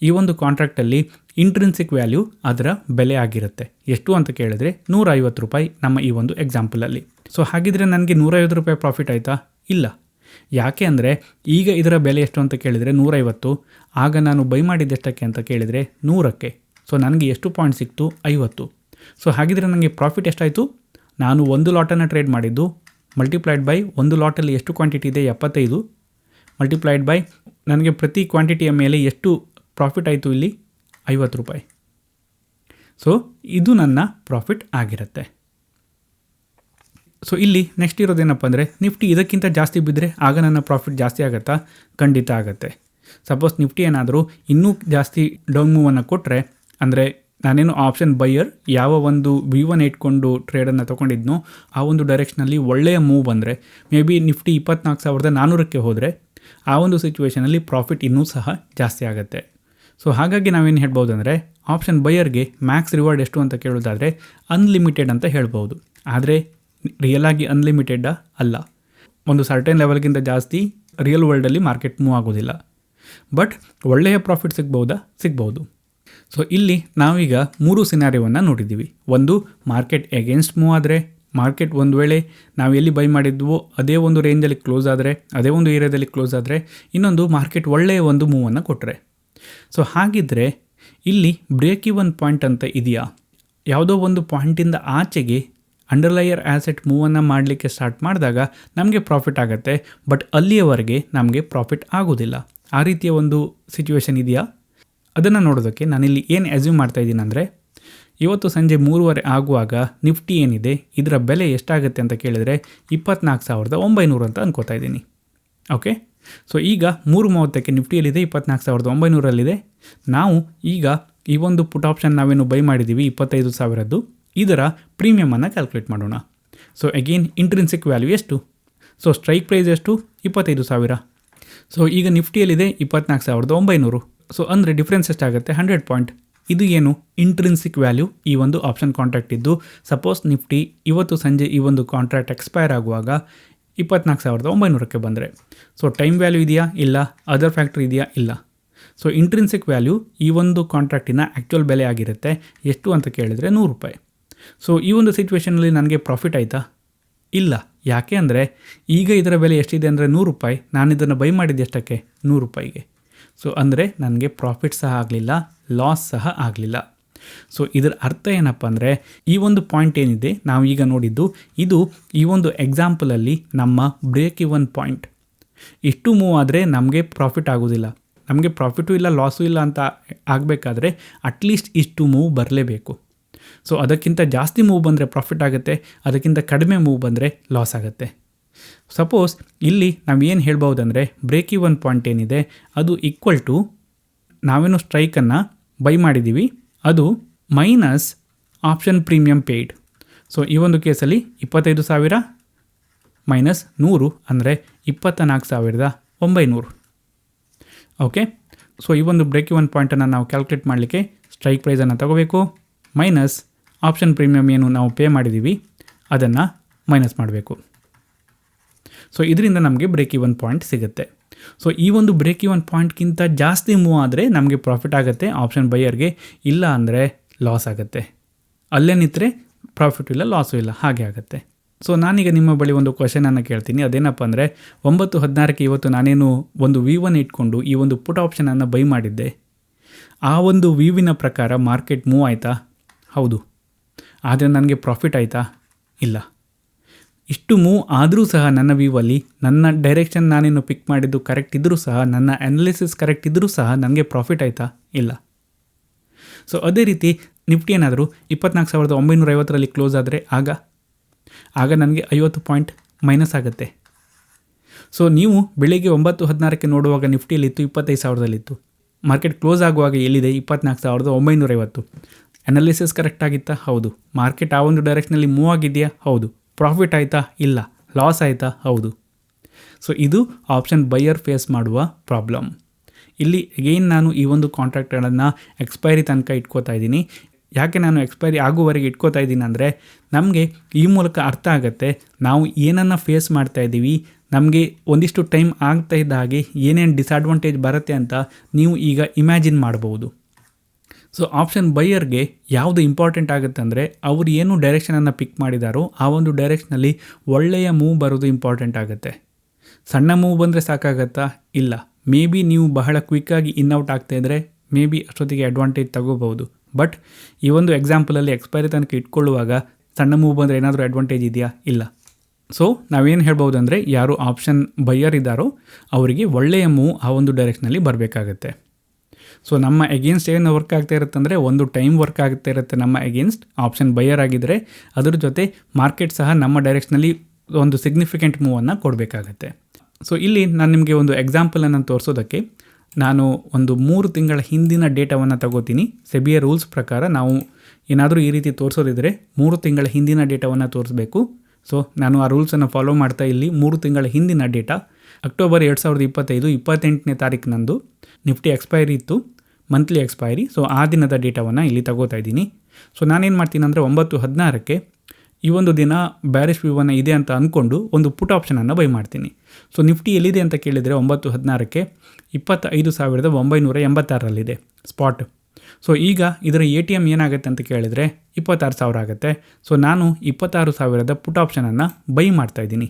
ಈ ಒಂದು ಕಾಂಟ್ರಾಕ್ಟಲ್ಲಿ ಇಂಟ್ರಿನ್ಸಿಕ್ ವ್ಯಾಲ್ಯೂ ಅದರ ಬೆಲೆ ಆಗಿರುತ್ತೆ. ಎಷ್ಟು ಅಂತ ಕೇಳಿದ್ರೆ 150 ರೂಪಾಯಿ ನಮ್ಮ ಈ ಒಂದು ಎಕ್ಸಾಂಪಲಲ್ಲಿ. ಸೊ ಹಾಗಿದ್ರೆ ನನಗೆ 150 ರೂಪಾಯಿ ಪ್ರಾಫಿಟ್ ಆಯಿತಾ? ಇಲ್ಲ. ಯಾಕೆ ಅಂದರೆ ಈಗ ಇದರ ಬೆಲೆ ಎಷ್ಟು ಅಂತ ಕೇಳಿದರೆ 150, ಆಗ ನಾನು ಬೈ ಮಾಡಿದ್ದೆಷ್ಟಕ್ಕೆ ಅಂತ ಕೇಳಿದರೆ 100ಕ್ಕೆ. ಸೊ ನನಗೆ ಎಷ್ಟು ಪಾಯಿಂಟ್ ಸಿಕ್ತು? 50. ಸೊ ಹಾಗಿದ್ರೆ ನನಗೆ ಪ್ರಾಫಿಟ್ ಎಷ್ಟಾಯಿತು? ನಾನು ಒಂದು ಲಾಟನ್ನು ಟ್ರೇಡ್ ಮಾಡಿದ್ದು ಮಲ್ಟಿಪ್ಲೈಡ್ ಬೈ ಒಂದು ಲಾಟಲ್ಲಿ ಎಷ್ಟು ಕ್ವಾಂಟಿಟಿ ಇದೆ? 75 ಮಲ್ಟಿಪ್ಲೈಡ್ ಬೈ ನನಗೆ ಪ್ರತಿ ಕ್ವಾಂಟಿಟಿಯ ಮೇಲೆ ಎಷ್ಟು ಪ್ರಾಫಿಟ್ ಆಯಿತು? ಇಲ್ಲಿ 50 ರೂಪಾಯಿ. ಸೊ ಇದು ನನ್ನ ಪ್ರಾಫಿಟ್ ಆಗಿರುತ್ತೆ. ಸೊ ಇಲ್ಲಿ ನೆಕ್ಸ್ಟ್ ಇರೋದೇನಪ್ಪ ಅಂದರೆ, ನಿಫ್ಟಿ ಇದಕ್ಕಿಂತ ಜಾಸ್ತಿ ಬಿದ್ದರೆ ಆಗ ನನ್ನ ಪ್ರಾಫಿಟ್ ಜಾಸ್ತಿ ಆಗುತ್ತಾ? ಖಂಡಿತ ಆಗುತ್ತೆ. ಸಪೋಸ್ ನಿಫ್ಟಿ ಏನಾದರೂ ಇನ್ನೂ ಜಾಸ್ತಿ ಡೌನ್ ಮೂವನ್ನು ಕೊಟ್ಟರೆ, ಅಂದರೆ ನಾನೇನು ಆಪ್ಷನ್ ಬೈಯರ್ ಯಾವ ಒಂದು V1 ಇಟ್ಕೊಂಡು ಟ್ರೇಡನ್ನು ತೊಗೊಂಡಿದ್ನೋ ಆ ಒಂದು ಡೈರೆಕ್ಷನಲ್ಲಿ ಒಳ್ಳೆಯ ಮೂವ್ ಬಂದರೆ, ಮೇ ಬಿ ನಿಫ್ಟಿ 24,400ಕ್ಕೆ ಹೋದರೆ ಆ ಒಂದು ಸಿಚುವೇಷನಲ್ಲಿ ಪ್ರಾಫಿಟ್ ಇನ್ನೂ ಸಹ ಜಾಸ್ತಿ ಆಗುತ್ತೆ. ಸೊ ಹಾಗಾಗಿ ನಾವೇನು ಹೇಳ್ಬೋದು ಅಂದರೆ, ಆಪ್ಷನ್ ಬೈಯರ್ಗೆ ಮ್ಯಾಕ್ಸ್ ರಿವಾರ್ಡ್ ಎಷ್ಟು ಅಂತ ಕೇಳೋದಾದರೆ ಅನ್ಲಿಮಿಟೆಡ್ ಅಂತ ಹೇಳ್ಬೋದು. ಆದರೆ ರಿಯಲ್ ಆಗಿ ಅನ್ಲಿಮಿಟೆಡ್ಡಾ? ಅಲ್ಲ. ಒಂದು ಸರ್ಟೆನ್ ಲೆವೆಲ್ಗಿಂತ ಜಾಸ್ತಿ ರಿಯಲ್ ವರ್ಲ್ಡಲ್ಲಿ ಮಾರ್ಕೆಟ್ ಮೂವ್ ಆಗೋದಿಲ್ಲ. ಬಟ್ ಒಳ್ಳೆಯ ಪ್ರಾಫಿಟ್ ಸಿಗ್ಬೋದು. ಸೊ ಇಲ್ಲಿ ನಾವೀಗ 3 ಸಿನಾರಿಯೋವನ್ನು ನೋಡಿದ್ದೀವಿ. ಒಂದು, ಮಾರ್ಕೆಟ್ ಎಗೇನ್ಸ್ಟ್ ಮೂವ್ ಆದರೆ, ಮಾರ್ಕೆಟ್ ಒಂದು ವೇಳೆ ನಾವು ಎಲ್ಲಿ ಬೈ ಮಾಡಿದ್ವೋ ಅದೇ ಒಂದು ರೇಂಜಲ್ಲಿ ಕ್ಲೋಸ್ ಆದರೆ, ಅದೇ ಒಂದು ಏರಿಯಾದಲ್ಲಿ ಕ್ಲೋಸ್ ಆದರೆ, ಇನ್ನೊಂದು ಮಾರ್ಕೆಟ್ ಒಳ್ಳೆಯ ಒಂದು ಮೂವನ್ನು ಕೊಟ್ಟರೆ. ಸೊ ಹಾಗಿದ್ದರೆ ಇಲ್ಲಿ ಬ್ರೇಕ್ ಈವನ್ ಪಾಯಿಂಟ್ ಅಂತ ಇದೆಯಾ? ಯಾವುದೋ ಒಂದು ಪಾಯಿಂಟಿಂದ ಆಚೆಗೆ ಅಂಡರ್ಲೈಯರ್ ಆ್ಯಸೆಟ್ ಮೂವನ್ನು ಮಾಡಲಿಕ್ಕೆ ಸ್ಟಾರ್ಟ್ ಮಾಡಿದಾಗ ನಮಗೆ ಪ್ರಾಫಿಟ್ ಆಗುತ್ತೆ, ಬಟ್ ಅಲ್ಲಿಯವರೆಗೆ ನಮಗೆ ಪ್ರಾಫಿಟ್ ಆಗೋದಿಲ್ಲ. ಆ ರೀತಿಯ ಒಂದು ಸಿಚುವೇಷನ್ ಇದೆಯಾ? ಅದನ್ನು ನೋಡೋದಕ್ಕೆ ನಾನಿಲ್ಲಿ ಏನು ಅಸ್ಯೂಮ್ ಮಾಡ್ತಾಯಿದ್ದೀನಿ ಅಂದರೆ, ಇವತ್ತು ಸಂಜೆ 3:30 ಆಗುವಾಗ ನಿಫ್ಟಿ ಏನಿದೆ ಇದರ ಬೆಲೆ ಎಷ್ಟಾಗುತ್ತೆ ಅಂತ ಕೇಳಿದರೆ 24,900 ಅಂತ ಅನ್ಕೋತಾ ಇದ್ದೀನಿ. ಓಕೆ, ಸೊ ಈಗ 3:30ಕ್ಕೆ ನಿಫ್ಟಿಯಲ್ಲಿದೆ 24,900ರಲ್ಲಿದೆ. ನಾವು ಈಗ ಈ ಒಂದು ಪುಟ್ ಆಪ್ಷನ್ ನಾವೇನು ಬೈ ಮಾಡಿದ್ದೀವಿ 25,000ದ್ದು, ಇದರ ಪ್ರೀಮಿಯಮನ್ನು ಕ್ಯಾಲ್ಕುಲೇಟ್ ಮಾಡೋಣ. ಸೊ ಅಗೇನ್ ಇಂಟ್ರಿನ್ಸಿಕ್ ವ್ಯಾಲ್ಯೂ ಎಷ್ಟು? ಸೊ ಸ್ಟ್ರೈಕ್ ಪ್ರೈಸ್ ಎಷ್ಟು? 25,000. ಸೊ ಈಗ ನಿಫ್ಟಿಯಲ್ಲಿದೆ 24,900. ಸೊ ಅಂದರೆ ಡಿಫ್ರೆನ್ಸ್ ಎಷ್ಟಾಗುತ್ತೆ? 100 ಪಾಯಿಂಟ್. ಇದು ಏನು? ಇಂಟ್ರಿನ್ಸಿಕ್ ವ್ಯಾಲ್ಯೂ ಈ ಒಂದು ಆಪ್ಷನ್ ಕಾಂಟ್ರಾಕ್ಟ್ ಇದ್ದು, ಸಪೋಸ್ ನಿಫ್ಟಿ ಇವತ್ತು ಸಂಜೆ ಈ ಒಂದು ಕಾಂಟ್ರಾಕ್ಟ್ ಎಕ್ಸ್ಪೈರ್ ಆಗುವಾಗ 24,900ಕ್ಕೆ ಬಂದರೆ, ಸೊ ಟೈಮ್ ವ್ಯಾಲ್ಯೂ ಇದೆಯಾ? ಇಲ್ಲ. ಅದರ್ ಫ್ಯಾಕ್ಟ್ರಿ ಇದೆಯಾ? ಇಲ್ಲ. ಸೊ ಇಂಟ್ರಿನ್ಸಿಕ್ ವ್ಯಾಲ್ಯೂ ಈ ಒಂದು ಕಾಂಟ್ರಾಕ್ಟಿನ ಆ್ಯಕ್ಚುಯಲ್ ಬೆಲೆ ಆಗಿರುತ್ತೆ. ಎಷ್ಟು ಅಂತ ಕೇಳಿದರೆ ₹100. ಸೊ ಈ ಒಂದು ಸಿಚುವೇಷನಲ್ಲಿ ನನಗೆ ಪ್ರಾಫಿಟ್ ಆಯಿತಾ? ಇಲ್ಲ. ಯಾಕೆ ಅಂದರೆ ಈಗ ಇದರ ಬೆಲೆ ಎಷ್ಟಿದೆ ಅಂದರೆ ₹100. ನಾನು ಇದನ್ನು ಬೈ ಮಾಡಿದ್ದು ಎಷ್ಟಕ್ಕೆ? ₹100ಗೆ. ಸೊ ಅಂದರೆ ನನಗೆ ಪ್ರಾಫಿಟ್ ಸಹ ಆಗಲಿಲ್ಲ, ಲಾಸ್ ಸಹ ಆಗಲಿಲ್ಲ. ಸೊ ಇದರ ಅರ್ಥ ಏನಪ್ಪ ಅಂದರೆ ಈ ಒಂದು ಪಾಯಿಂಟ್ ಏನಿದೆ ನಾವು ಈಗ ನೋಡಿದ್ದು, ಇದು ಈ ಒಂದು ಎಕ್ಸಾಂಪಲಲ್ಲಿ ನಮ್ಮ ಬ್ರೇಕ್ ಇವನ್ ಪಾಯಿಂಟ್. ಇಷ್ಟು ಮೂವ್ ಆದರೆ ನಮಗೆ ಪ್ರಾಫಿಟ್ ಆಗೋದಿಲ್ಲ. ನಮಗೆ ಪ್ರಾಫಿಟು ಇಲ್ಲ, ಲಾಸು ಇಲ್ಲ ಅಂತ ಆಗಬೇಕಾದ್ರೆ ಅಟ್ಲೀಸ್ಟ್ ಇಷ್ಟು ಮೂವ್ ಬರಲೇಬೇಕು. ಸೊ ಅದಕ್ಕಿಂತ ಜಾಸ್ತಿ ಮೂವ್ ಬಂದರೆ ಪ್ರಾಫಿಟ್ ಆಗುತ್ತೆ, ಅದಕ್ಕಿಂತ ಕಡಿಮೆ ಮೂವ್ ಬಂದರೆ ಲಾಸ್ ಆಗುತ್ತೆ. ಸಪೋಸ್ ಇಲ್ಲಿ ನಾವು ಏನು ಹೇಳ್ಬೋದಂದರೆ ಬ್ರೇಕ್ ಇವನ್ ಪಾಯಿಂಟ್ ಏನಿದೆ ಅದು ಈಕ್ವಲ್ ಟು ನಾವೇನು ಸ್ಟ್ರೈಕನ್ನು ಬೈ ಮಾಡಿದ್ದೀವಿ ಅದು minus option premium paid. So ಈ ಒಂದು ಕೇಸಲ್ಲಿ 25,000 ಮೈನಸ್ 100 ಅಂದರೆ 24,900. ಓಕೆ, ಸೊ ಈ ಒಂದು ಬ್ರೇಕ್ ಇವನ್ ಪಾಯಿಂಟನ್ನು ನಾವು ಕ್ಯಾಲ್ಕುಲೇಟ್ ಮಾಡಲಿಕ್ಕೆ ಸ್ಟ್ರೈಕ್ ಪ್ರೈಸನ್ನು ತಗೋಬೇಕು, ಮೈನಸ್ ಆಪ್ಷನ್ ಪ್ರೀಮಿಯಮ್ ಏನು ನಾವು ಪೇ ಮಾಡಿದ್ದೀವಿ ಅದನ್ನು ಮೈನಸ್ ಮಾಡಬೇಕು. ಸೊ ಇದರಿಂದ ನಮಗೆ ಬ್ರೇಕ್ ಇವನ್ ಪಾಯಿಂಟ್ ಸಿಗುತ್ತೆ. ಸೊ ಈ ಒಂದು ಬ್ರೇಕ್ ಇವನ್ ಪಾಯಿಂಟ್ಗಿಂತ ಜಾಸ್ತಿ ಮೂವ್ ಆದರೆ ನಮಗೆ ಪ್ರಾಫಿಟ್ ಆಗುತ್ತೆ ಆಪ್ಷನ್ ಬೈಯರ್ಗೆ, ಇಲ್ಲ ಅಂದರೆ ಲಾಸ್ ಆಗುತ್ತೆ. ಅಲ್ಲೇ ನಿಂತರೆ ಪ್ರಾಫಿಟ್ ಇಲ್ಲ, ಲಾಸು ಇಲ್ಲ, ಹಾಗೆ ಆಗುತ್ತೆ. ಸೊ ನಾನೀಗ ನಿಮ್ಮ ಬಳಿ ಒಂದು ಕ್ವಶನನ್ನು ಕೇಳ್ತೀನಿ. ಅದೇನಪ್ಪ ಅಂದರೆ 9:16ಕ್ಕೆ ಇವತ್ತು ನಾನೇನು ಒಂದು V1 ಇಟ್ಕೊಂಡು ಈ ಒಂದು ಪುಟ್ ಆಪ್ಷನನ್ನು ಬೈ ಮಾಡಿದ್ದೆ, ಆ ಒಂದು ವಿವಿನ ಪ್ರಕಾರ ಮಾರ್ಕೆಟ್ ಮೂವ್ ಆಯಿತಾ? ಹೌದು. ಆದರೆ ನನಗೆ ಪ್ರಾಫಿಟ್ ಆಯಿತಾ? ಇಲ್ಲ. ಇಷ್ಟು ಮೂವ್ ಆದರೂ ಸಹ ನನ್ನ ವ್ಯೂವಲ್ಲಿ ನನ್ನ ಡೈರೆಕ್ಷನ್ ನಾನೇನು ಪಿಕ್ ಮಾಡಿದ್ದು ಕರೆಕ್ಟ್ ಇದ್ದರೂ ಸಹ, ನನ್ನ ಅನಾಲಿಸಿಸ್ ಕರೆಕ್ಟ್ ಇದ್ದರೂ ಸಹ ನನಗೆ ಪ್ರಾಫಿಟ್ ಆಯಿತಾ? ಇಲ್ಲ. ಸೊ ಅದೇ ರೀತಿ ನಿಫ್ಟಿ ಏನಾದರೂ 24,950ರಲ್ಲಿ ಕ್ಲೋಸ್ ಆದರೆ ಆಗ ನನಗೆ 50 ಪಾಯಿಂಟ್ ಮೈನಸ್ ಆಗುತ್ತೆ. ಸೊ ನೀವು ಬೆಳಿಗ್ಗೆ 9:16ಕ್ಕೆ ನೋಡುವಾಗ ನಿಫ್ಟಿಯಲ್ಲಿತ್ತು 25,000ದಲ್ಲಿತ್ತು. ಮಾರ್ಕೆಟ್ ಕ್ಲೋಸ್ ಆಗುವಾಗ ಎಲ್ಲಿದೆ? 24,950. ಅನಾಲಿಸಿಸ್ ಕರೆಕ್ಟ್ ಆಗಿತ್ತಾ? ಹೌದು. ಮಾರ್ಕೆಟ್ ಆ ಒಂದು ಡೈರೆಕ್ಷನಲ್ಲಿ ಮೂವ್ ಆಗಿದೆಯಾ? ಹೌದು. ಪ್ರಾಫಿಟ್ ಆಯಿತಾ? ಇಲ್ಲ. ಲಾಸ್ ಆಯಿತಾ? ಹೌದು. ಸೊ ಇದು ಆಪ್ಷನ್ ಬೈಯರ್ ಫೇಸ್ ಮಾಡುವ ಪ್ರಾಬ್ಲಮ್. ಇಲ್ಲಿ ಅಗೈನ್ ನಾನು ಈ ಒಂದು ಕಾಂಟ್ರಾಕ್ಟ್ಗಳನ್ನು ಎಕ್ಸ್ಪೈರಿ ತನಕ ಇಟ್ಕೋತಾ ಇದ್ದೀನಿ. ಯಾಕೆ ನಾನು ಎಕ್ಸ್ಪೈರಿ ಆಗುವವರೆಗೆ ಇಟ್ಕೋತಾ ಇದ್ದೀನಿ ಅಂದರೆ ನಮಗೆ ಈ ಮೂಲಕ ಅರ್ಥ ಆಗುತ್ತೆ ನಾವು ಏನನ್ನು ಫೇಸ್ ಮಾಡ್ತಾ ಇದ್ದೀವಿ, ನಮಗೆ ಒಂದಿಷ್ಟು ಟೈಮ್ ಆಗ್ತಾ ಇದ್ದ ಹಾಗೆ ಏನೇನು ಡಿಸ್ಅಡ್ವಾಂಟೇಜ್ ಬರುತ್ತೆ ಅಂತ ನೀವು ಈಗ ಇಮ್ಯಾಜಿನ್ ಮಾಡ್ಬೋದು. ಸೊ ಆಪ್ಷನ್ ಬೈಯರ್ಗೆ ಯಾವುದು ಇಂಪಾರ್ಟೆಂಟ್ ಆಗುತ್ತೆ ಅಂದರೆ ಅವರು ಏನು ಡೈರೆಕ್ಷನನ್ನು ಪಿಕ್ ಮಾಡಿದಾರೋ ಆ ಒಂದು ಡೈರೆಕ್ಷನಲ್ಲಿ ಒಳ್ಳೆಯ ಮೂವ್ ಬರೋದು ಇಂಪಾರ್ಟೆಂಟ್ ಆಗುತ್ತೆ. ಸಣ್ಣ ಮೂವ್ ಬಂದರೆ ಸಾಕಾಗತ್ತಾ? ಇಲ್ಲ. ಮೇ ಬಿ ನೀವು ಬಹಳ ಕ್ವಿಕ್ಕಾಗಿ ಇನ್ಔಟ್ ಆಗ್ತಾಯಿದ್ರೆ ಮೇ ಬಿ ಅಷ್ಟೊತ್ತಿಗೆ ಅಡ್ವಾಂಟೇಜ್ ತಗೋಬಹುದು. ಬಟ್ ಈ ಒಂದು ಎಕ್ಸಾಂಪಲಲ್ಲಿ ಎಕ್ಸ್ಪೈರಿ ತನಕ ಇಟ್ಕೊಳ್ಳುವಾಗ ಸಣ್ಣ ಮೂವ್ ಬಂದರೆ ಏನಾದರೂ ಅಡ್ವಾಂಟೇಜ್ ಇದೆಯಾ? ಇಲ್ಲ. ಸೊ ನಾವೇನು ಹೇಳ್ಬೋದು ಅಂದರೆ ಯಾರು ಆಪ್ಷನ್ ಬೈಯರ್ ಇದ್ದಾರೋ ಅವರಿಗೆ ಒಳ್ಳೆಯ ಮೂವ್ ಆ ಒಂದು ಡೈರೆಕ್ಷನಲ್ಲಿ ಬರಬೇಕಾಗತ್ತೆ. ಸೊ ನಮ್ಮ ಎಗೇನ್ಸ್ಟ್ ಏನು ವರ್ಕ್ ಆಗ್ತಾ ಇರುತ್ತೆ ಅಂದರೆ ಒಂದು ಟೈಮ್ ವರ್ಕ್ ಆಗ್ತಾ ಇರುತ್ತೆ ನಮ್ಮ ಎಗೇನ್ಸ್ಟ್ ಆಪ್ಷನ್ ಬೈಯರ್ ಆಗಿದ್ದರೆ, ಅದ್ರ ಜೊತೆ ಮಾರ್ಕೆಟ್ ಸಹ ನಮ್ಮ ಡೈರೆಕ್ಷನಲ್ಲಿ ಒಂದು ಸಿಗ್ನಿಫಿಕೆಂಟ್ ಮೂವನ್ನು ಕೊಡಬೇಕಾಗತ್ತೆ. ಸೊ ಇಲ್ಲಿ ನಾನು ನಿಮಗೆ ಒಂದು ಎಕ್ಸಾಂಪಲನ್ನು ತೋರಿಸೋದಕ್ಕೆ ನಾನು ಒಂದು 3 ತಿಂಗಳ ಹಿಂದಿನ ಡೇಟಾವನ್ನು ತಗೋತೀನಿ. ಸೆಬಿಯ ರೂಲ್ಸ್ ಪ್ರಕಾರ ನಾವು ಏನಾದರೂ ಈ ರೀತಿ ತೋರಿಸೋದಿದ್ರೆ 3 ತಿಂಗಳ ಹಿಂದಿನ ಡೇಟಾವನ್ನು ತೋರಿಸಬೇಕು. ಸೊ ನಾನು ಆ ರೂಲ್ಸನ್ನು ಫಾಲೋ ಮಾಡ್ತಾ ಇಲ್ಲಿ 3 ತಿಂಗಳ ಹಿಂದಿನ ಡೇಟಾ ಅಕ್ಟೋಬರ್ 2025 28ನೇ ತಾರೀಕಿನಂದು ನಿಫ್ಟಿ ಎಕ್ಸ್ಪೈರಿ ಇತ್ತು, ಮಂತ್ಲಿ ಎಕ್ಸ್ಪೈರಿ. ಸೊ ಆ ದಿನದ ಡೇಟಾವನ್ನು ಇಲ್ಲಿ ತಗೋತಾ ಇದ್ದೀನಿ. ಸೊ ನಾನೇನು ಮಾಡ್ತೀನಿ ಅಂದರೆ 9:16ಕ್ಕೆ ಈ ಒಂದು ದಿನ ಬ್ಯಾರಿಶ್ ವ್ಯೂವನ್ನು ಇದೆ ಅಂತ ಅಂದ್ಕೊಂಡು ಒಂದು ಪುಟ್ ಆಪ್ಷನನ್ನು ಬೈ ಮಾಡ್ತೀನಿ. ಸೊ ನಿಫ್ಟಿ ಎಲ್ಲಿದೆ ಅಂತ ಕೇಳಿದರೆ 9:16ಕ್ಕೆ 25,986ರಲ್ಲಿದೆ ಸ್ಪಾಟ್. ಸೊ ಈಗ ಇದರ ATM ಏನಾಗುತ್ತೆ ಅಂತ ಕೇಳಿದರೆ 26,000 ಆಗುತ್ತೆ. ಸೊ ನಾನು 26,000ದ ಪುಟ್ ಆಪ್ಷನನ್ನು ಬೈ ಮಾಡ್ತಾಯಿದ್ದೀನಿ.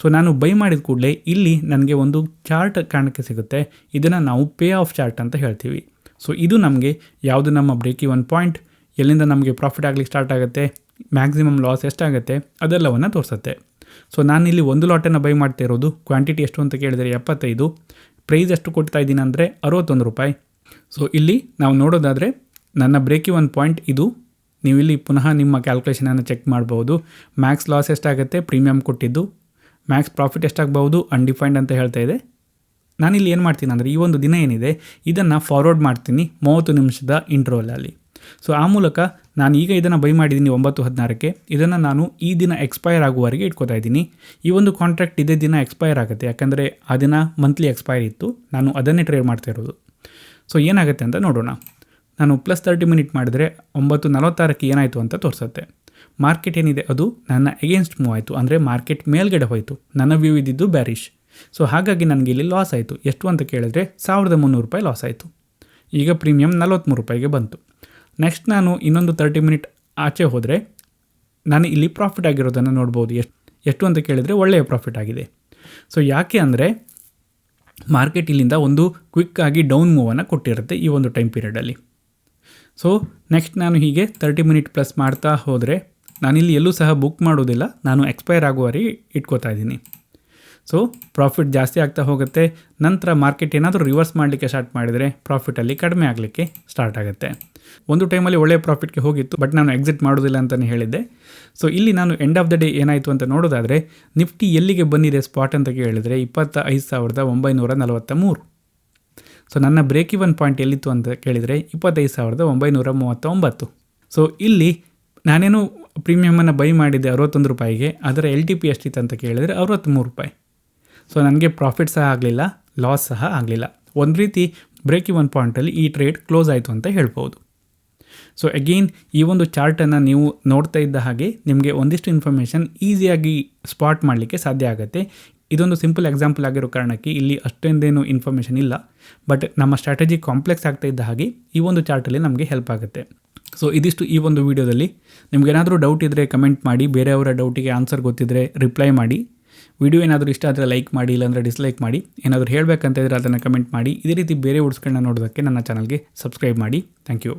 ಸೊ ನಾನು ಬೈ ಮಾಡಿದ ಕೂಡಲೇ ಇಲ್ಲಿ ನನಗೆ ಒಂದು ಚಾರ್ಟ್ ಕಾಣಕ್ಕೆ ಸಿಗುತ್ತೆ. ಇದನ್ನು ನಾವು ಪೇ ಆಫ್ ಚಾರ್ಟ್ ಅಂತ ಹೇಳ್ತೀವಿ. ಸೊ ಇದು ನಮಗೆ ಯಾವುದು ನಮ್ಮ ಬ್ರೇಕ್ ಇವನ್ ಪಾಯಿಂಟ್, ಎಲ್ಲಿಂದ ನಮಗೆ ಪ್ರಾಫಿಟ್ ಆಗಲಿಕ್ಕೆ ಸ್ಟಾರ್ಟ್ ಆಗುತ್ತೆ, ಮ್ಯಾಕ್ಸಿಮಮ್ ಲಾಸ್ ಎಷ್ಟಾಗುತ್ತೆ ಅದೆಲ್ಲವನ್ನು ತೋರಿಸುತ್ತೆ. ಸೊ ನಾನಿಲ್ಲಿ ಒಂದು ಲಾಟನ್ನು ಬೈ ಮಾಡ್ತಾ ಇರೋದು, ಕ್ವಾಂಟಿಟಿ ಎಷ್ಟು ಅಂತ ಕೇಳಿದರೆ 75, ಪ್ರೈಸ್ ಎಷ್ಟು ಕೊಡ್ತಾ ಇದ್ದೀನಿ ಅಂದರೆ ₹61. ಸೊ ಇಲ್ಲಿ ನಾವು ನೋಡೋದಾದರೆ ನನ್ನ ಬ್ರೇಕ್ ಇವನ್ ಪಾಯಿಂಟ್ ಇದು. ನೀವು ಇಲ್ಲಿ ಪುನಃ ನಿಮ್ಮ ಕ್ಯಾಲ್ಕುಲೇಷನನ್ನು ಚೆಕ್ ಮಾಡ್ಬೋದು. ಮ್ಯಾಕ್ಸ್ ಲಾಸ್ ಎಷ್ಟಾಗುತ್ತೆ, ಪ್ರೀಮಿಯಮ್ ಕೊಟ್ಟಿದ್ದು ಮ್ಯಾಕ್ಸ್ ಪ್ರಾಫಿಟ್ ಎಷ್ಟಾಗಬಹುದು ಅನ್ಡಿಫೈನ್ಡ್ ಅಂತ ಹೇಳ್ತಾ ಇದೆ. ನಾನಿಲ್ಲಿ ಏನು ಮಾಡ್ತೀನಿ ಅಂದರೆ ಈ ಒಂದು ದಿನ ಏನಿದೆ ಇದನ್ನು ಫಾರ್ವರ್ಡ್ ಮಾಡ್ತೀನಿ 30 ನಿಮಿಷದ ಇಂಟ್ರೋಲಲ್ಲಿ. ಸೊ ಆ ಮೂಲಕ ನಾನು ಈಗ ಇದನ್ನು ಬೈ ಮಾಡಿದ್ದೀನಿ 9:16ಕ್ಕೆ. ಇದನ್ನು ನಾನು ಈ ದಿನ ಎಕ್ಸ್ಪೈರ್ ಆಗುವವರೆಗೆ ಇಟ್ಕೋತಾ ಇದ್ದೀನಿ. ಈ ಒಂದು ಕಾಂಟ್ರಾಕ್ಟ್ ಇದೇ ದಿನ ಎಕ್ಸ್ಪೈರ್ ಆಗುತ್ತೆ, ಯಾಕಂದರೆ ಆ ದಿನ ಮಂತ್ಲಿ ಎಕ್ಸ್ಪೈರ್ ಇತ್ತು, ನಾನು ಅದನ್ನೇ ಟ್ರೇಡ್ ಮಾಡ್ತಾ ಇರೋದು. ಸೊ ಏನಾಗುತ್ತೆ ಅಂತ ನೋಡೋಣ. ನಾನು +30 ಮಿನಿಟ್ ಮಾಡಿದರೆ 9:46ಕ್ಕೆ ಏನಾಯಿತು ಅಂತ ತೋರಿಸುತ್ತೆ. ಮಾರ್ಕೆಟ್ ಏನಿದೆ ಅದು ನನ್ನ ಎಗೇನ್ಸ್ಟ್ ಮೂವ್ ಆಯಿತು, ಅಂದರೆ ಮಾರ್ಕೆಟ್ ಮೇಲ್ಗಡೆ ಹೋಯಿತು. ನನ್ನ ವ್ಯೂ ಇದ್ದಿದ್ದು ಬ್ಯಾರಿಶ್. ಸೊ ಹಾಗಾಗಿ ನನಗೆ ಇಲ್ಲಿ ಲಾಸ್ ಆಯಿತು. ಎಷ್ಟು ಅಂತ ಕೇಳಿದ್ರೆ $1,300 ಲಾಸ್ ಆಯಿತು. ಈಗ ಪ್ರೀಮಿಯಮ್ $43ಗೆ ಬಂತು. ನೆಕ್ಸ್ಟ್ ನಾನು ಇನ್ನೊಂದು 30 ಮಿನಿಟ್ ಆಚೆ ಹೋದರೆ ನಾನು ಇಲ್ಲಿ ಪ್ರಾಫಿಟ್ ಆಗಿರೋದನ್ನು ನೋಡ್ಬೋದು. ಎಷ್ಟು ಅಂತ ಕೇಳಿದರೆ ಒಳ್ಳೆಯ ಪ್ರಾಫಿಟ್ ಆಗಿದೆ. ಸೊ ಯಾಕೆ ಅಂದರೆ ಮಾರ್ಕೆಟ್ ಇಲ್ಲಿಂದ ಒಂದು ಕ್ವಿಕ್ಕಾಗಿ ಡೌನ್ ಮೂವನ್ನು ಕೊಟ್ಟಿರುತ್ತೆ ಈ ಒಂದು ಟೈಮ್ ಪೀರಿಯಡಲ್ಲಿ. ಸೊ ನೆಕ್ಸ್ಟ್ ನಾನು ಹೀಗೆ 30 ಮಿನಿಟ್ ಪ್ಲಸ್ ಮಾಡ್ತಾ ಹೋದರೆ ನಾನಿಲ್ಲಿ ಎಲ್ಲೂ ಸಹ ಬುಕ್ ಮಾಡೋದಿಲ್ಲ, ನಾನು ಎಕ್ಸ್ಪೈರ್ ಆಗುವವರೆಗೆ ಇಟ್ಕೋತಾ ಇದ್ದೀನಿ. ಸೊ ಪ್ರಾಫಿಟ್ ಜಾಸ್ತಿ ಆಗ್ತಾ ಹೋಗುತ್ತೆ. ನಂತರ ಮಾರ್ಕೆಟ್ ಏನಾದರೂ ರಿವರ್ಸ್ ಮಾಡಲಿಕ್ಕೆ ಸ್ಟಾರ್ಟ್ ಮಾಡಿದರೆ ಪ್ರಾಫಿಟಲ್ಲಿ ಕಡಿಮೆ ಆಗಲಿಕ್ಕೆ ಸ್ಟಾರ್ಟ್ ಆಗುತ್ತೆ. ಒಂದು ಟೈಮಲ್ಲಿ ಒಳ್ಳೆಯ ಪ್ರಾಫಿಟ್ಗೆ ಹೋಗಿತ್ತು, ಬಟ್ ನಾನು ಎಕ್ಸಿಟ್ ಮಾಡೋದಿಲ್ಲ ಅಂತಲೇ ಹೇಳಿದ್ದೆ. ಸೊ ಇಲ್ಲಿ ನಾನು ಎಂಡ್ ಆಫ್ ದ ಡೇ ಏನಾಯಿತು ಅಂತ ನೋಡೋದಾದರೆ ನಿಫ್ಟಿ ಎಲ್ಲಿಗೆ ಬಂದಿದೆ ಸ್ಪಾಟ್ ಅಂತ ಕೇಳಿದರೆ 25,943. ಸೊ ನನ್ನ ಬ್ರೇಕ್ ಇವನ್ ಪಾಯಿಂಟ್ ಎಲ್ಲಿತ್ತು ಅಂತ ಕೇಳಿದರೆ 25,939. ಸೊ ಇಲ್ಲಿ ನಾನೇನು ಪ್ರೀಮಿಯಮನ್ನು ಬೈ ಮಾಡಿದ್ದೆ $61, ಅದರ LTP ಎಷ್ಟಿತ್ತು ಅಂತ ಕೇಳಿದರೆ $63. ಸೊ ನನಗೆ ಪ್ರಾಫಿಟ್ ಸಹ ಆಗಲಿಲ್ಲ, ಲಾಸ್ ಸಹ ಆಗಲಿಲ್ಲ. ಒಂದು ರೀತಿ ಬ್ರೇಕ್ ಇವನ್ ಪಾಯಿಂಟಲ್ಲಿ ಈ ಟ್ರೇಡ್ ಕ್ಲೋಸ್ ಆಯಿತು ಅಂತ ಹೇಳ್ಬೋದು. ಸೊ ಅಗೇನ್ ಈ ಒಂದು ಚಾರ್ಟನ್ನು ನೀವು ನೋಡ್ತಾ ಇದ್ದ ಹಾಗೆ ನಿಮಗೆ ಒಂದಿಷ್ಟು ಇನ್ಫಾರ್ಮೇಷನ್ ಈಸಿಯಾಗಿ ಸ್ಪಾಟ್ ಮಾಡಲಿಕ್ಕೆ ಸಾಧ್ಯ ಆಗುತ್ತೆ. ಇದೊಂದು ಸಿಂಪಲ್ ಎಕ್ಸಾಂಪಲ್ ಆಗಿರೋ ಕಾರಣಕ್ಕೆ ಇಲ್ಲಿ ಅಷ್ಟೊಂದೇನು ಇನ್ಫಾರ್ಮೇಷನ್ ಇಲ್ಲ, ಬಟ್ ನಮ್ಮ ಸ್ಟ್ರಾಟಜಿ ಕಾಂಪ್ಲೆಕ್ಸ್ ಆಗ್ತಾ ಇದ್ದ ಹಾಗೆ ಈ ಒಂದು ಚಾರ್ಟಲ್ಲಿ ನಮಗೆ ಹೆಲ್ಪ್ ಆಗುತ್ತೆ. ಸೊ ಇದಿಷ್ಟು ಈ ಒಂದು ವಿಡಿಯೋದಲ್ಲಿ. ನಿಮಗೇನಾದರೂ ಡೌಟ್ ಇದ್ದರೆ ಕಮೆಂಟ್ ಮಾಡಿ, ಬೇರೆಯವರ ಡೌಟಿಗೆ ಆನ್ಸರ್ ಗೊತ್ತಿದ್ದರೆ ರಿಪ್ಲೈ ಮಾಡಿ. ವಿಡಿಯೋ ಏನಾದರೂ ಇಷ್ಟ ಆದರೆ ಲೈಕ್ ಮಾಡಿ, ಇಲ್ಲಾಂದರೆ ಡಿಸ್ಲೈಕ್ ಮಾಡಿ. ಏನಾದರೂ ಹೇಳಬೇಕಂತ ಇದ್ದರೆ ಅದನ್ನು ಕಮೆಂಟ್ ಮಾಡಿ. ಇದೇ ರೀತಿ ಬೇರೆ ವಿಡಿಯೋಸ್ಗಳನ್ನ ನೋಡೋದಕ್ಕೆ ನನ್ನ ಚಾನಲ್ಗೆ ಸಬ್ಸ್ಕ್ರೈಬ್ ಮಾಡಿ. Thank you.